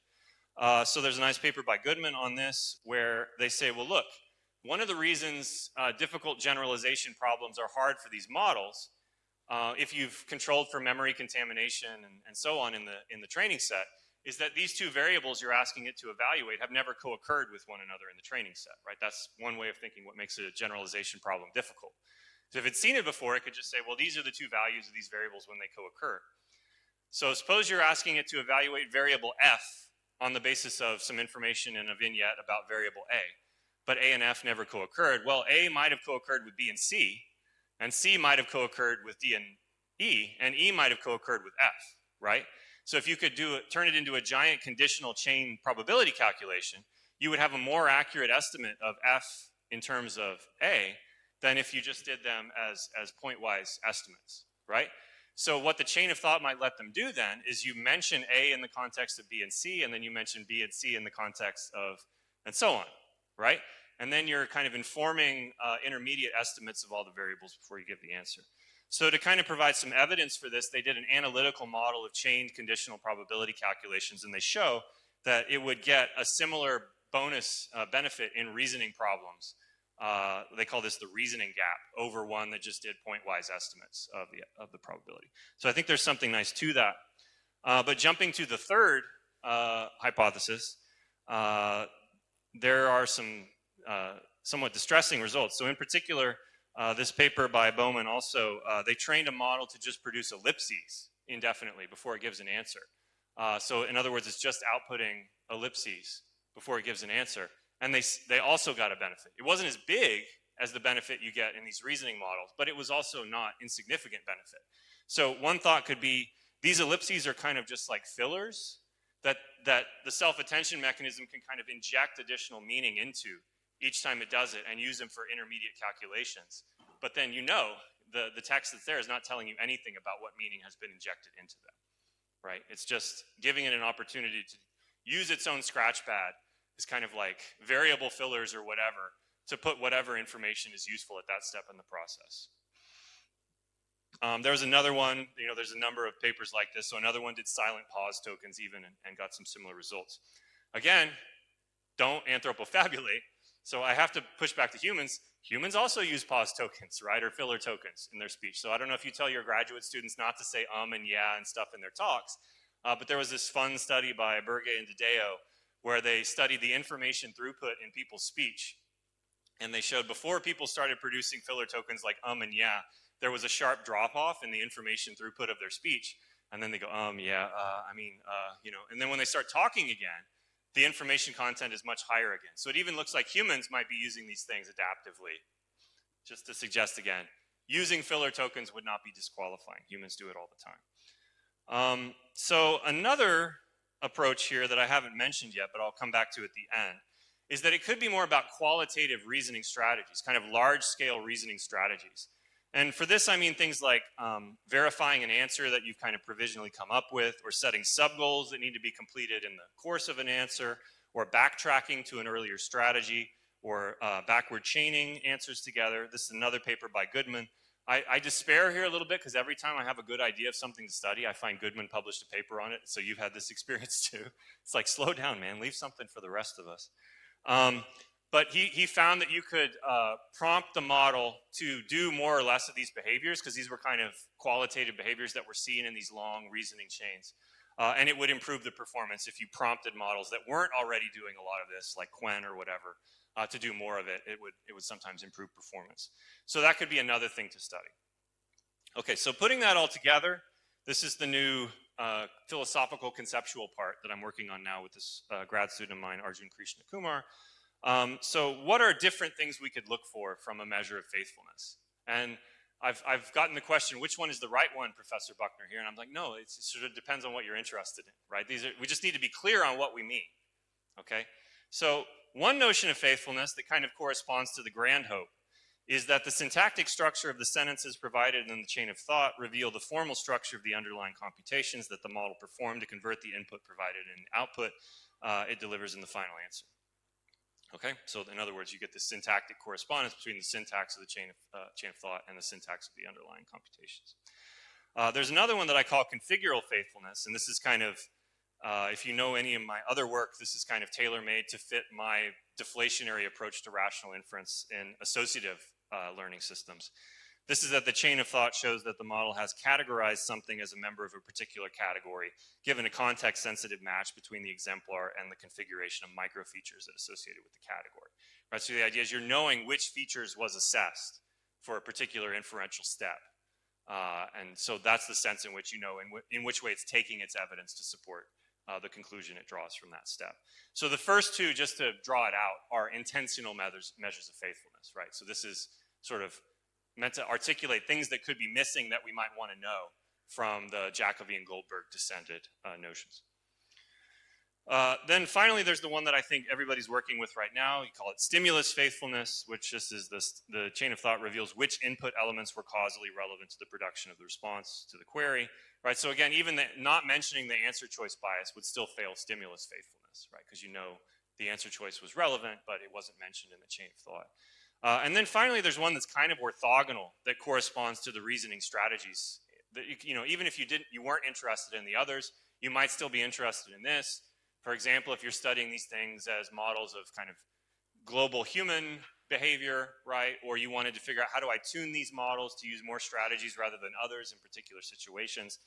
So there's a nice paper by Goodman on this where they say, well, look, one of the reasons difficult generalization problems are hard for these models, if you've controlled for memory contamination and so on in the training set, is that these two variables you're asking it to evaluate have never co-occurred with one another in the training set, right? That's one way of thinking what makes a generalization problem difficult. So if it's seen it before, it could just say, well, these are the two values of these variables when they co-occur. So suppose you're asking it to evaluate variable f on the basis of some information in a vignette about variable a, but a and f never co-occurred. Well, a might have co-occurred with b and c might have co-occurred with d and e might have co-occurred with f, right? So if you could turn it into a giant conditional chain probability calculation, you would have a more accurate estimate of f in terms of a than if you just did them as point-wise estimates, right? So what the chain of thought might let them do then is you mention A in the context of B and C, and then you mention B and C in the context of, and so on, right? And then you're kind of informing intermediate estimates of all the variables before you give the answer. So to kind of provide some evidence for this, they did an analytical model of chained conditional probability calculations, and they show that it would get a similar bonus benefit in reasoning problems. They call this the reasoning gap over one that just did point-wise estimates of the probability. So I think there's something nice to that. But jumping to the third hypothesis, there are some somewhat distressing results. So in particular, this paper by Bowman also, they trained a model to just produce ellipses indefinitely before it gives an answer. So in other words, it's just outputting ellipses before it gives an answer. And they also got a benefit. It wasn't as big as the benefit you get in these reasoning models, but it was also not insignificant benefit. So one thought could be, these ellipses are kind of just like fillers that the self-attention mechanism can kind of inject additional meaning into each time it does it and use them for intermediate calculations. But then you know the text that's there is not telling you anything about what meaning has been injected into them, right? It's just giving it an opportunity to use its own scratchpad. Is kind of like variable fillers or whatever to put whatever information is useful at that step in the process. There was another one, there's a number of papers like this. So another one did silent pause tokens even and got some similar results. Again, don't anthropofabulate. So I have to push back to humans. Humans also use pause tokens, right? Or filler tokens in their speech. So I don't know if you tell your graduate students not to say and yeah and stuff in their talks, but there was this fun study by Berge and Dideo where they studied the information throughput in people's speech. And they showed before people started producing filler tokens like and yeah, there was a sharp drop-off in the information throughput of their speech. And then they go, yeah, and then when they start talking again, the information content is much higher again. So it even looks like humans might be using these things adaptively. Just to suggest again, using filler tokens would not be disqualifying. Humans do it all the time. So another approach here that I haven't mentioned yet, but I'll come back to at the end, is that it could be more about qualitative reasoning strategies, kind of large-scale reasoning strategies. And for this, I mean things like verifying an answer that you've kind of provisionally come up with, or setting sub-goals that need to be completed in the course of an answer, or backtracking to an earlier strategy, or backward chaining answers together. This is another paper by Goodman. I despair here a little bit because every time I have a good idea of something to study, I find Goodman published a paper on it. So you've had this experience too. It's like, slow down, man. Leave something for the rest of us. But he found that you could prompt the model to do more or less of these behaviors because these were kind of qualitative behaviors that were seen in these long reasoning chains. And it would improve the performance if you prompted models that weren't already doing a lot of this, like Qwen or whatever, to do more of it. It would sometimes improve performance. So that could be another thing to study. Okay, so putting that all together, this is the new philosophical conceptual part that I'm working on now with this grad student of mine, Arjun Krishna Kumar. So what are different things we could look for from a measure of faithfulness? And I've gotten the question, which one is the right one, Professor Buckner here? And I'm like, no, it sort of depends on what you're interested in, right? We just need to be clear on what we mean, okay? So one notion of faithfulness that kind of corresponds to the grand hope is that the syntactic structure of the sentences provided in the chain of thought reveal the formal structure of the underlying computations that the model performed to convert the input provided and output it delivers in the final answer. Okay, so in other words, you get the syntactic correspondence between the syntax of the chain of thought and the syntax of the underlying computations. There's another one that I call configural faithfulness, and this is kind of, if you know any of my other work, this is kind of tailor-made to fit my deflationary approach to rational inference in associative learning systems. This is that the chain of thought shows that the model has categorized something as a member of a particular category, given a context-sensitive match between the exemplar and the configuration of microfeatures that are associated with the category. Right, so the idea is you're knowing which features was assessed for a particular inferential step. And so that's the sense in which you know in which way it's taking its evidence to support the conclusion it draws from that step. So the first two, just to draw it out, are intentional measures of faithfulness, right? So this is sort of meant to articulate things that could be missing that we might want to know from the Jacobi-Goldberg descended notions. Then finally, there's the one that I think everybody's working with right now. You call it stimulus faithfulness, which just is the chain of thought reveals which input elements were causally relevant to the production of the response to the query, right? So again, even not mentioning the answer choice bias would still fail stimulus faithfulness, right? Because you know the answer choice was relevant, but it wasn't mentioned in the chain of thought. And then finally, there's one that's kind of orthogonal that corresponds to the reasoning strategies. That you know, even if you weren't interested in the others, you might still be interested in this. For example, if you're studying these things as models of kind of global human behavior, right? Or you wanted to figure out how do I tune these models to use more strategies rather than others in particular situations.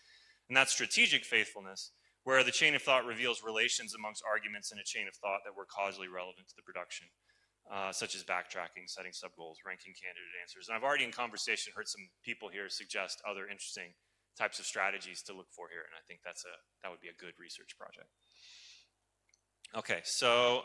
And that's strategic faithfulness, where the chain of thought reveals relations amongst arguments in a chain of thought that were causally relevant to the production, such as backtracking, setting subgoals, ranking candidate answers. And I've already in conversation heard some people here suggest other interesting types of strategies to look for here. And I think that would be a good research project. Okay, so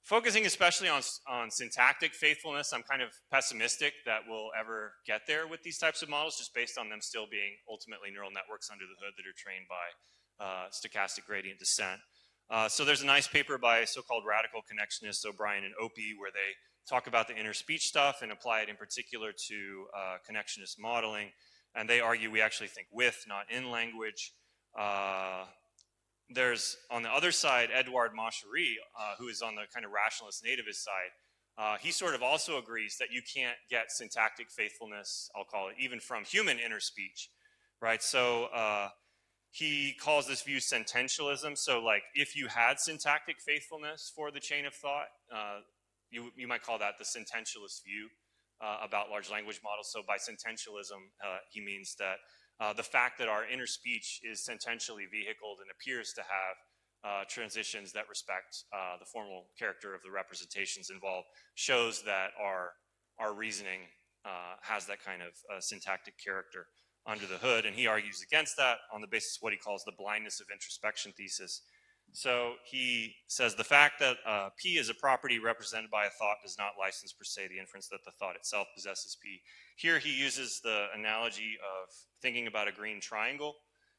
focusing especially on syntactic faithfulness, I'm kind of pessimistic that we'll ever get there with these types of models, just based on them still being ultimately neural networks under the hood that are trained by stochastic gradient descent. So there's a nice paper by so-called radical connectionists, O'Brien and Opie, where they talk about the inner speech stuff and apply it in particular to connectionist modeling. And they argue we actually think with, not in language. There's, on the other side, Edouard Moschery, who is on the kind of rationalist nativist side. He sort of also agrees that you can't get syntactic faithfulness, I'll call it, even from human inner speech, right? So he calls this view sententialism. So like if you had syntactic faithfulness for the chain of thought, you might call that the sententialist view about large language models. So by sententialism, he means that the fact that our inner speech is sententially vehicled and appears to have transitions that respect the formal character of the representations involved shows that our reasoning has that kind of syntactic character under the hood. And he argues against that on the basis of what he calls the blindness of introspection thesis. So he says the fact that P is a property represented by a thought does not license per se the inference that the thought itself possesses P. Here he uses the analogy of thinking about a green triangle.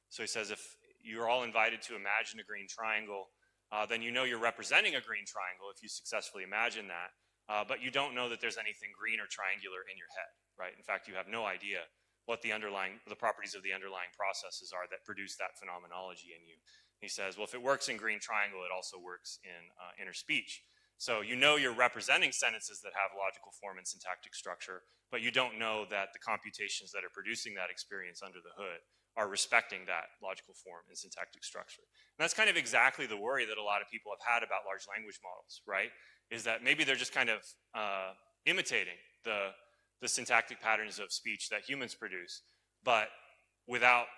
So he says if you're all invited to imagine a green triangle, then you know you're representing a green triangle if you successfully imagine that, but you don't know that there's anything green or triangular in your head, right? In fact, you have no idea what the properties of the underlying processes are that produce that phenomenology in you. He says, well, if it works in green triangle, it also works in inner speech. So you know you're representing sentences that have logical form and syntactic structure, but you don't know that the computations that are producing that experience under the hood are respecting that logical form and syntactic structure. And that's kind of exactly the worry that a lot of people have had about large language models, right? Is that maybe they're just kind of imitating the syntactic patterns of speech that humans produce, but without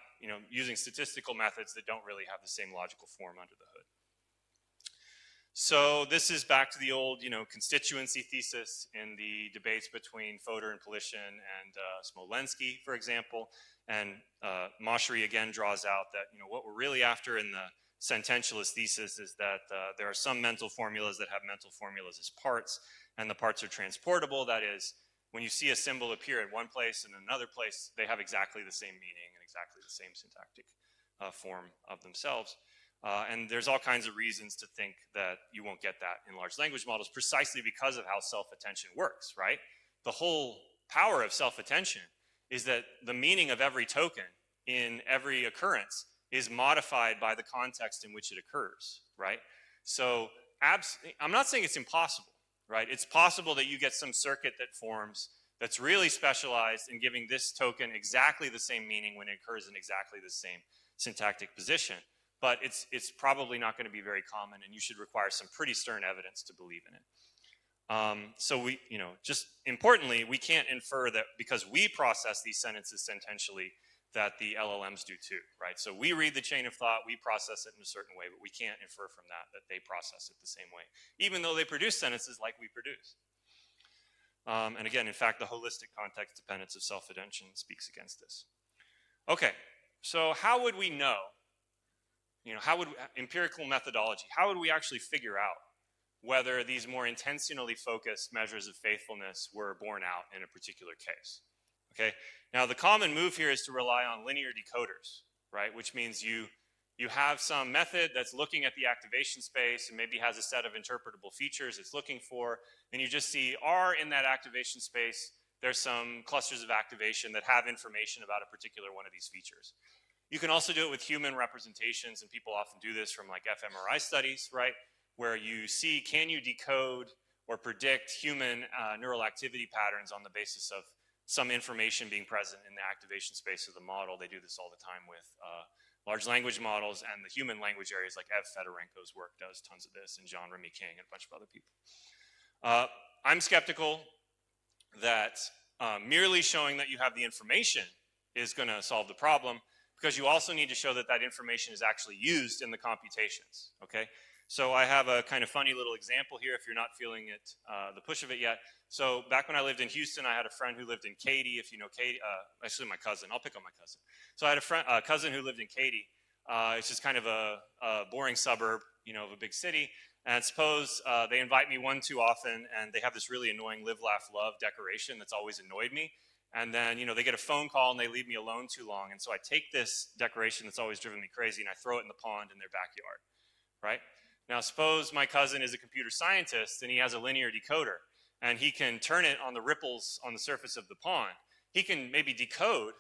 using statistical methods that don't really have the same logical form under the hood. So this is back to the old, constituency thesis in the debates between Fodor and Polishin and Smolensky, for example. And Moschery again draws out that, what we're really after in the sententialist thesis is that there are some mental formulas that have mental formulas as parts, and the parts are transportable. That is, when you see a symbol appear in one place and another place, they have exactly the same meaning and exactly the same syntactic form of themselves. And there's all kinds of reasons to think that you won't get that in large language models precisely because of how self-attention works, right? The whole power of self-attention is that the meaning of every token in every occurrence is modified by the context in which it occurs, right? So I'm not saying it's impossible, right? It's possible that you get some circuit that forms that's really specialized in giving this token exactly the same meaning when it occurs in exactly the same syntactic position. But it's probably not going to be very common, and you should require some pretty stern evidence to believe in it. So we, just importantly, we can't infer that because we process these sentences sententially that the LLMs do too, right? So we read the chain of thought, we process it in a certain way, but we can't infer from that they process it the same way, even though they produce sentences like we produce. And again, in fact, the holistic context dependence of self-attention speaks against this. Okay, so how would we know, empirical methodology, how would we actually figure out whether these more intentionally focused measures of faithfulness were borne out in a particular case? Okay, now the common move here is to rely on linear decoders, right? Which means you have some method that's looking at the activation space and maybe has a set of interpretable features it's looking for, and you just see, in that activation space, there's some clusters of activation that have information about a particular one of these features. You can also do it with human representations, and people often do this from like fMRI studies, right? Where you see, can you decode or predict human neural activity patterns on the basis of some information being present in the activation space of the model. They do this all the time with large language models, and the human language areas like Ev Fedorenko's work does tons of this, and Jean-Remy King and a bunch of other people. I'm skeptical that merely showing that you have the information is going to solve the problem, because you also need to show that that information is actually used in the computations, okay? So I have a kind of funny little example here if you're not feeling it, the push of it yet. So back when I lived in Houston, I had a friend who lived in Katy. If you know Katy, actually my cousin, I'll pick on my cousin. So I had a cousin who lived in Katy. It's just kind of a boring suburb, of a big city. And suppose they invite me one too often, and they have this really annoying live, laugh, love decoration that's always annoyed me. And then, they get a phone call and they leave me alone too long. And so I take this decoration that's always driven me crazy and I throw it in the pond in their backyard, right? Now, suppose my cousin is a computer scientist and he has a linear decoder and he can turn it on the ripples on the surface of the pond. He can maybe decode,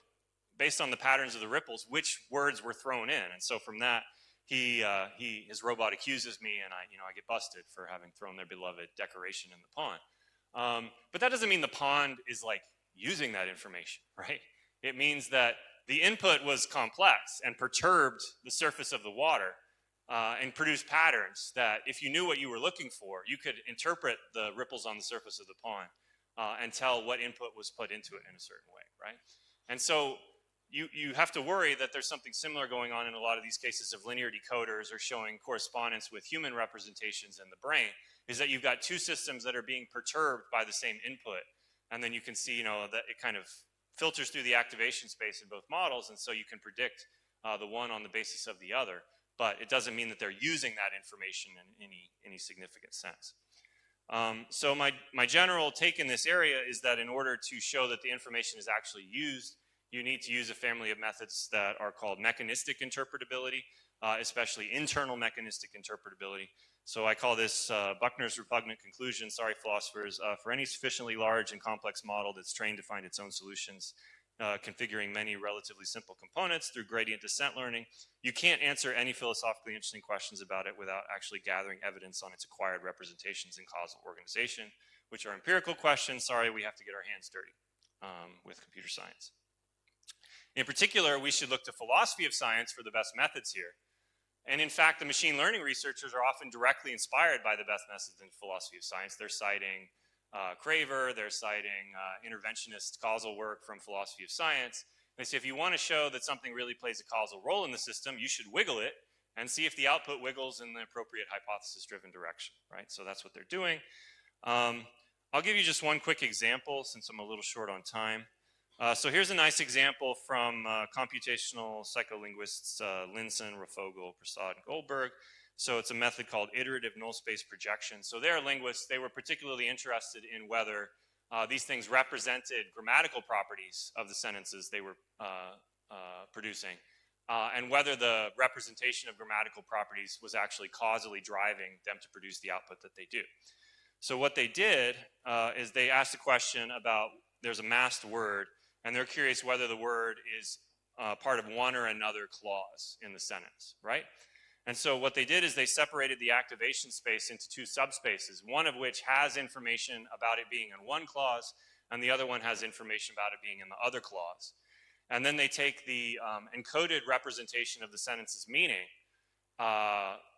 based on the patterns of the ripples, which words were thrown in. And so from that, his robot accuses me, and I get busted for having thrown their beloved decoration in the pond. But that doesn't mean the pond is like using that information, right? It means that the input was complex and perturbed the surface of the water and produced patterns that if you knew what you were looking for, you could interpret the ripples on the surface of the pond and tell what input was put into it in a certain way, right? And so you have to worry that there's something similar going on in a lot of these cases of linear decoders or showing correspondence with human representations in the brain, is that you've got two systems that are being perturbed by the same input. And then you can see, that it kind of filters through the activation space in both models, and so you can predict the one on the basis of the other. But it doesn't mean that they're using that information in any significant sense. So my general take in this area is that in order to show that the information is actually used, you need to use a family of methods that are called mechanistic interpretability, especially internal mechanistic interpretability. So I call this Buckner's repugnant conclusion, sorry philosophers, for any sufficiently large and complex model that's trained to find its own solutions, configuring many relatively simple components through gradient descent learning, you can't answer any philosophically interesting questions about it without actually gathering evidence on its acquired representations in causal organization, which are empirical questions. Sorry, we have to get our hands dirty with computer science. In particular, we should look to philosophy of science for the best methods here. And in fact, the machine learning researchers are often directly inspired by the best methods in philosophy of science. They're citing Craver, they're citing interventionist causal work from philosophy of science. They say if you want to show that something really plays a causal role in the system, you should wiggle it and see if the output wiggles in the appropriate hypothesis-driven direction, right? So that's what they're doing. I'll give you just one quick example since I'm a little short on time. So here's a nice example from computational psycholinguists Linson, Rafogel, Prasad, and Goldberg. So it's a method called iterative null space projection. So they're linguists. They were particularly interested in whether these things represented grammatical properties of the sentences they were producing, and whether the representation of grammatical properties was actually causally driving them to produce the output that they do. So what they did is they asked a question about, there's a masked word, and they're curious whether the word is part of one or another clause in the sentence, right? And so what they did is they separated the activation space into two subspaces, one of which has information about it being in one clause, and the other one has information about it being in the other clause. And then they take the encoded representation of the sentence's meaning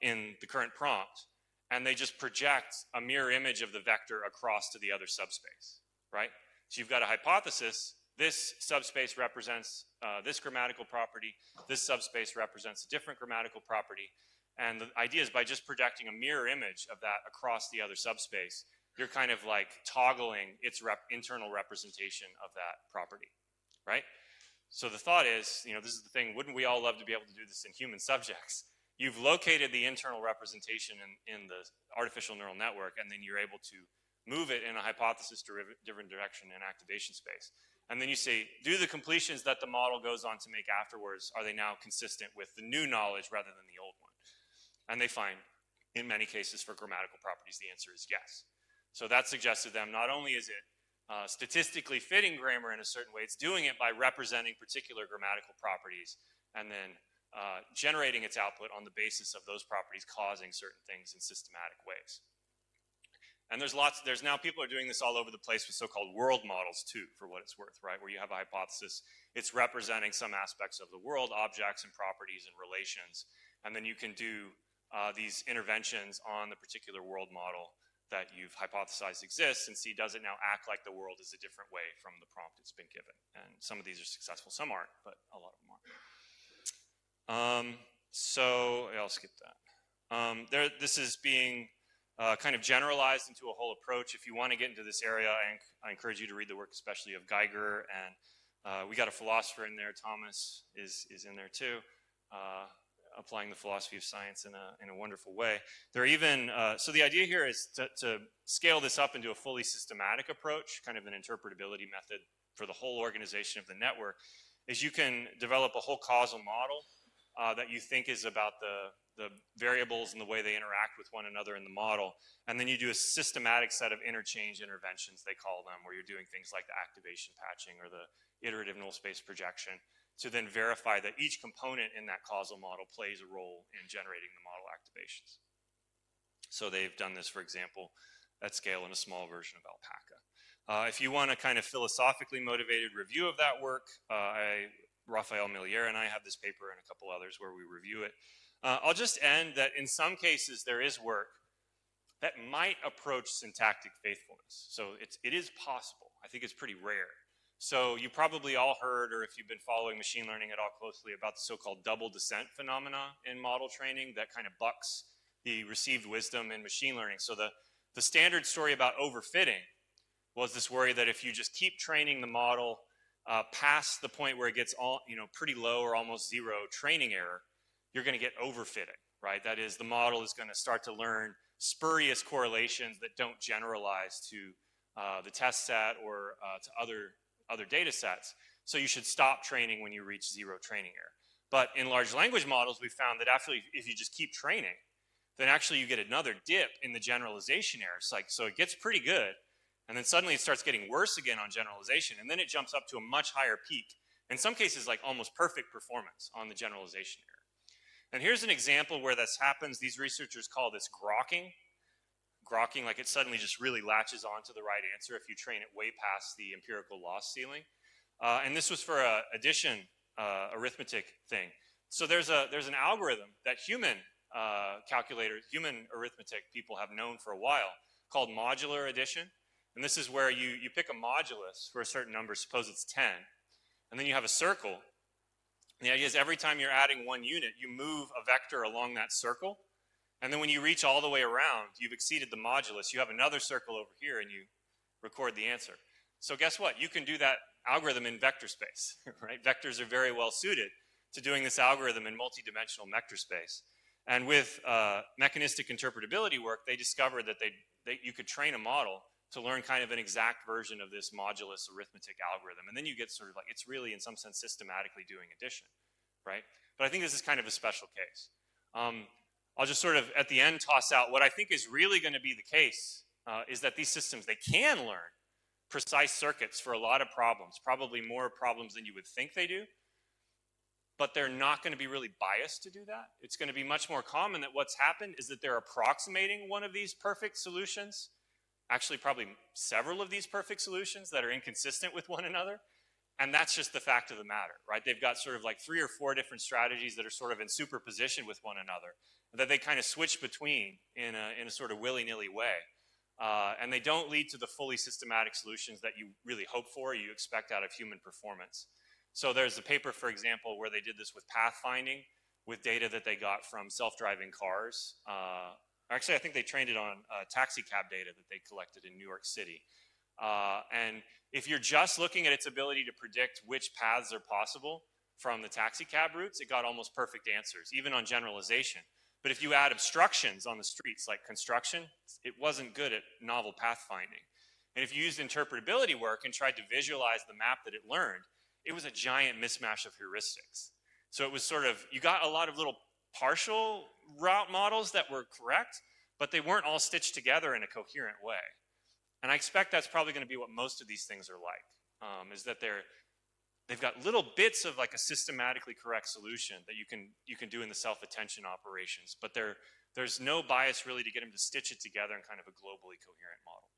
in the current prompt, and they just project a mirror image of the vector across to the other subspace, right? So you've got a hypothesis. This subspace represents this grammatical property. This subspace represents a different grammatical property. And the idea is by just projecting a mirror image of that across the other subspace, you're kind of like toggling its internal representation of that property, right? So the thought is, this is the thing, wouldn't we all love to be able to do this in human subjects? You've located the internal representation in the artificial neural network, and then you're able to move it in a hypothesis-driven direction in activation space. And then you say, do the completions that the model goes on to make afterwards, are they now consistent with the new knowledge rather than the old one? And they find, in many cases for grammatical properties, the answer is yes. So that suggests to them not only is it statistically fitting grammar in a certain way, it's doing it by representing particular grammatical properties and then generating its output on the basis of those properties causing certain things in systematic ways. And there's now people are doing this all over the place with so-called world models too, for what it's worth, right? Where you have a hypothesis, it's representing some aspects of the world, objects and properties and relations, and then you can do these interventions on the particular world model that you've hypothesized exists and see, does it now act like the world is a different way from the prompt it's been given? And some of these are successful, some aren't, but a lot of them aren't. So I'll skip that. This is being kind of generalized into a whole approach. If you want to get into this area, I encourage you to read the work especially of Geiger, and we got a philosopher in there, Thomas is in there too. Applying the philosophy of science in a wonderful way. There are even, so the idea here is to scale this up into a fully systematic approach, kind of an interpretability method for the whole organization of the network, is you can develop a whole causal model that you think is about the variables and the way they interact with one another in the model, and then you do a systematic set of interchange interventions, they call them, where you're doing things like the activation patching or the iterative null space projection, to then verify that each component in that causal model plays a role in generating the model activations. So they've done this, for example, at scale in a small version of Alpaca. If you want a kind of philosophically motivated review of that work, Raphael Milliere and I have this paper and a couple others where we review it. I'll just end that in some cases there is work that might approach syntactic faithfulness. So it is possible. I think it's pretty rare. So you probably all heard, or if you've been following machine learning at all closely, about the so-called double descent phenomena in model training that kind of bucks the received wisdom in machine learning. So the standard story about overfitting was this worry that if you just keep training the model past the point where it gets pretty low or almost zero training error, you're going to get overfitting, right? That is, the model is going to start to learn spurious correlations that don't generalize to the test set or to other data sets. So you should stop training when you reach zero training error. But in large language models, we found that actually, if you just keep training, then actually you get another dip in the generalization error. So it gets pretty good, and then suddenly it starts getting worse again on generalization, and then it jumps up to a much higher peak. In some cases, like almost perfect performance on the generalization error. And here's an example where this happens. These researchers call this grokking. Grokking, like it suddenly just really latches on to the right answer if you train it way past the empirical loss ceiling. And this was for a addition arithmetic thing. So there's an algorithm that human arithmetic people have known for a while called modular addition. And this is where you pick a modulus for a certain number, suppose it's 10, and then you have a circle. And the idea is every time you're adding one unit, you move a vector along that circle. And then when you reach all the way around, you've exceeded the modulus. You have another circle over here, and you record the answer. So guess what? You can do that algorithm in vector space, right? Vectors are very well suited to doing this algorithm in multidimensional vector space. And with mechanistic interpretability work, they discovered that you could train a model to learn kind of an exact version of this modulus arithmetic algorithm. And then you get sort of like, it's really in some sense systematically doing addition, right? But I think this is kind of a special case. I'll just sort of at the end toss out what I think is really going to be the case is that these systems, they can learn precise circuits for a lot of problems, probably more problems than you would think they do, but they're not going to be really biased to do that. It's going to be much more common that what's happened is that they're approximating one of these perfect solutions, actually probably several of these perfect solutions that are inconsistent with one another, And that's just the fact of the matter, right? They've got sort of like 3 or 4 different strategies that are sort of in superposition with one another that they kind of switch between in a sort of willy-nilly way. And they don't lead to the fully systematic solutions that you really hope for, you expect out of human performance. So there's a paper, for example, where they did this with pathfinding, with data that they got from self-driving cars. Actually, I think they trained it on taxi cab data that they collected in New York City. And if you're just looking at its ability to predict which paths are possible from the taxi cab routes, it got almost perfect answers, even on generalization. But if you add obstructions on the streets, like construction, it wasn't good at novel pathfinding. And if you used interpretability work and tried to visualize the map that it learned, it was a giant mismatch of heuristics. So it was sort of, you got a lot of little partial route models that were correct, but they weren't all stitched together in a coherent way. And I expect that's probably going to be what most of these things are like, is that they've got little bits of like a systematically correct solution that you can do in the self-attention operations, but there's no bias really to get them to stitch it together in kind of a globally coherent model.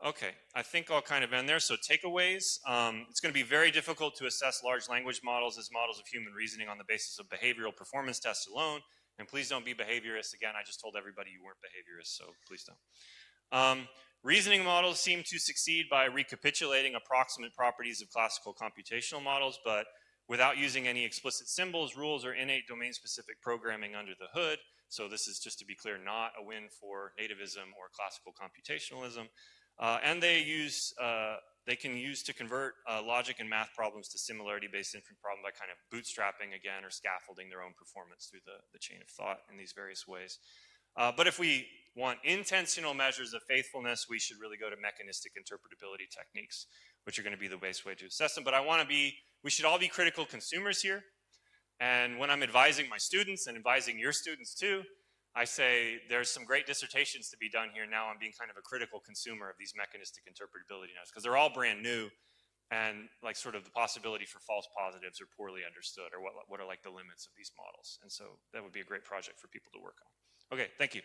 Okay, I think I'll kind of end there. So takeaways, it's going to be very difficult to assess large language models as models of human reasoning on the basis of behavioral performance tests alone. And please don't be behaviorists. Again, I just told everybody you weren't behaviorists, so please don't. Reasoning models seem to succeed by recapitulating approximate properties of classical computational models, but without using any explicit symbols, rules, or innate domain-specific programming under the hood. So this is, just to be clear, not a win for nativism or classical computationalism. And they can use to convert logic and math problems to similarity-based inference problem by kind of bootstrapping again or scaffolding their own performance through the chain of thought in these various ways. But if we want intentional measures of faithfulness, we should really go to mechanistic interpretability techniques, which are going to be the best way to assess them. But we should all be critical consumers here. And when I'm advising my students and advising your students too, I say there's some great dissertations to be done here now on being kind of a critical consumer of these mechanistic interpretability nodes, because they're all brand new and like sort of the possibility for false positives are poorly understood, or what are like the limits of these models. And so that would be a great project for people to work on. Okay, thank you.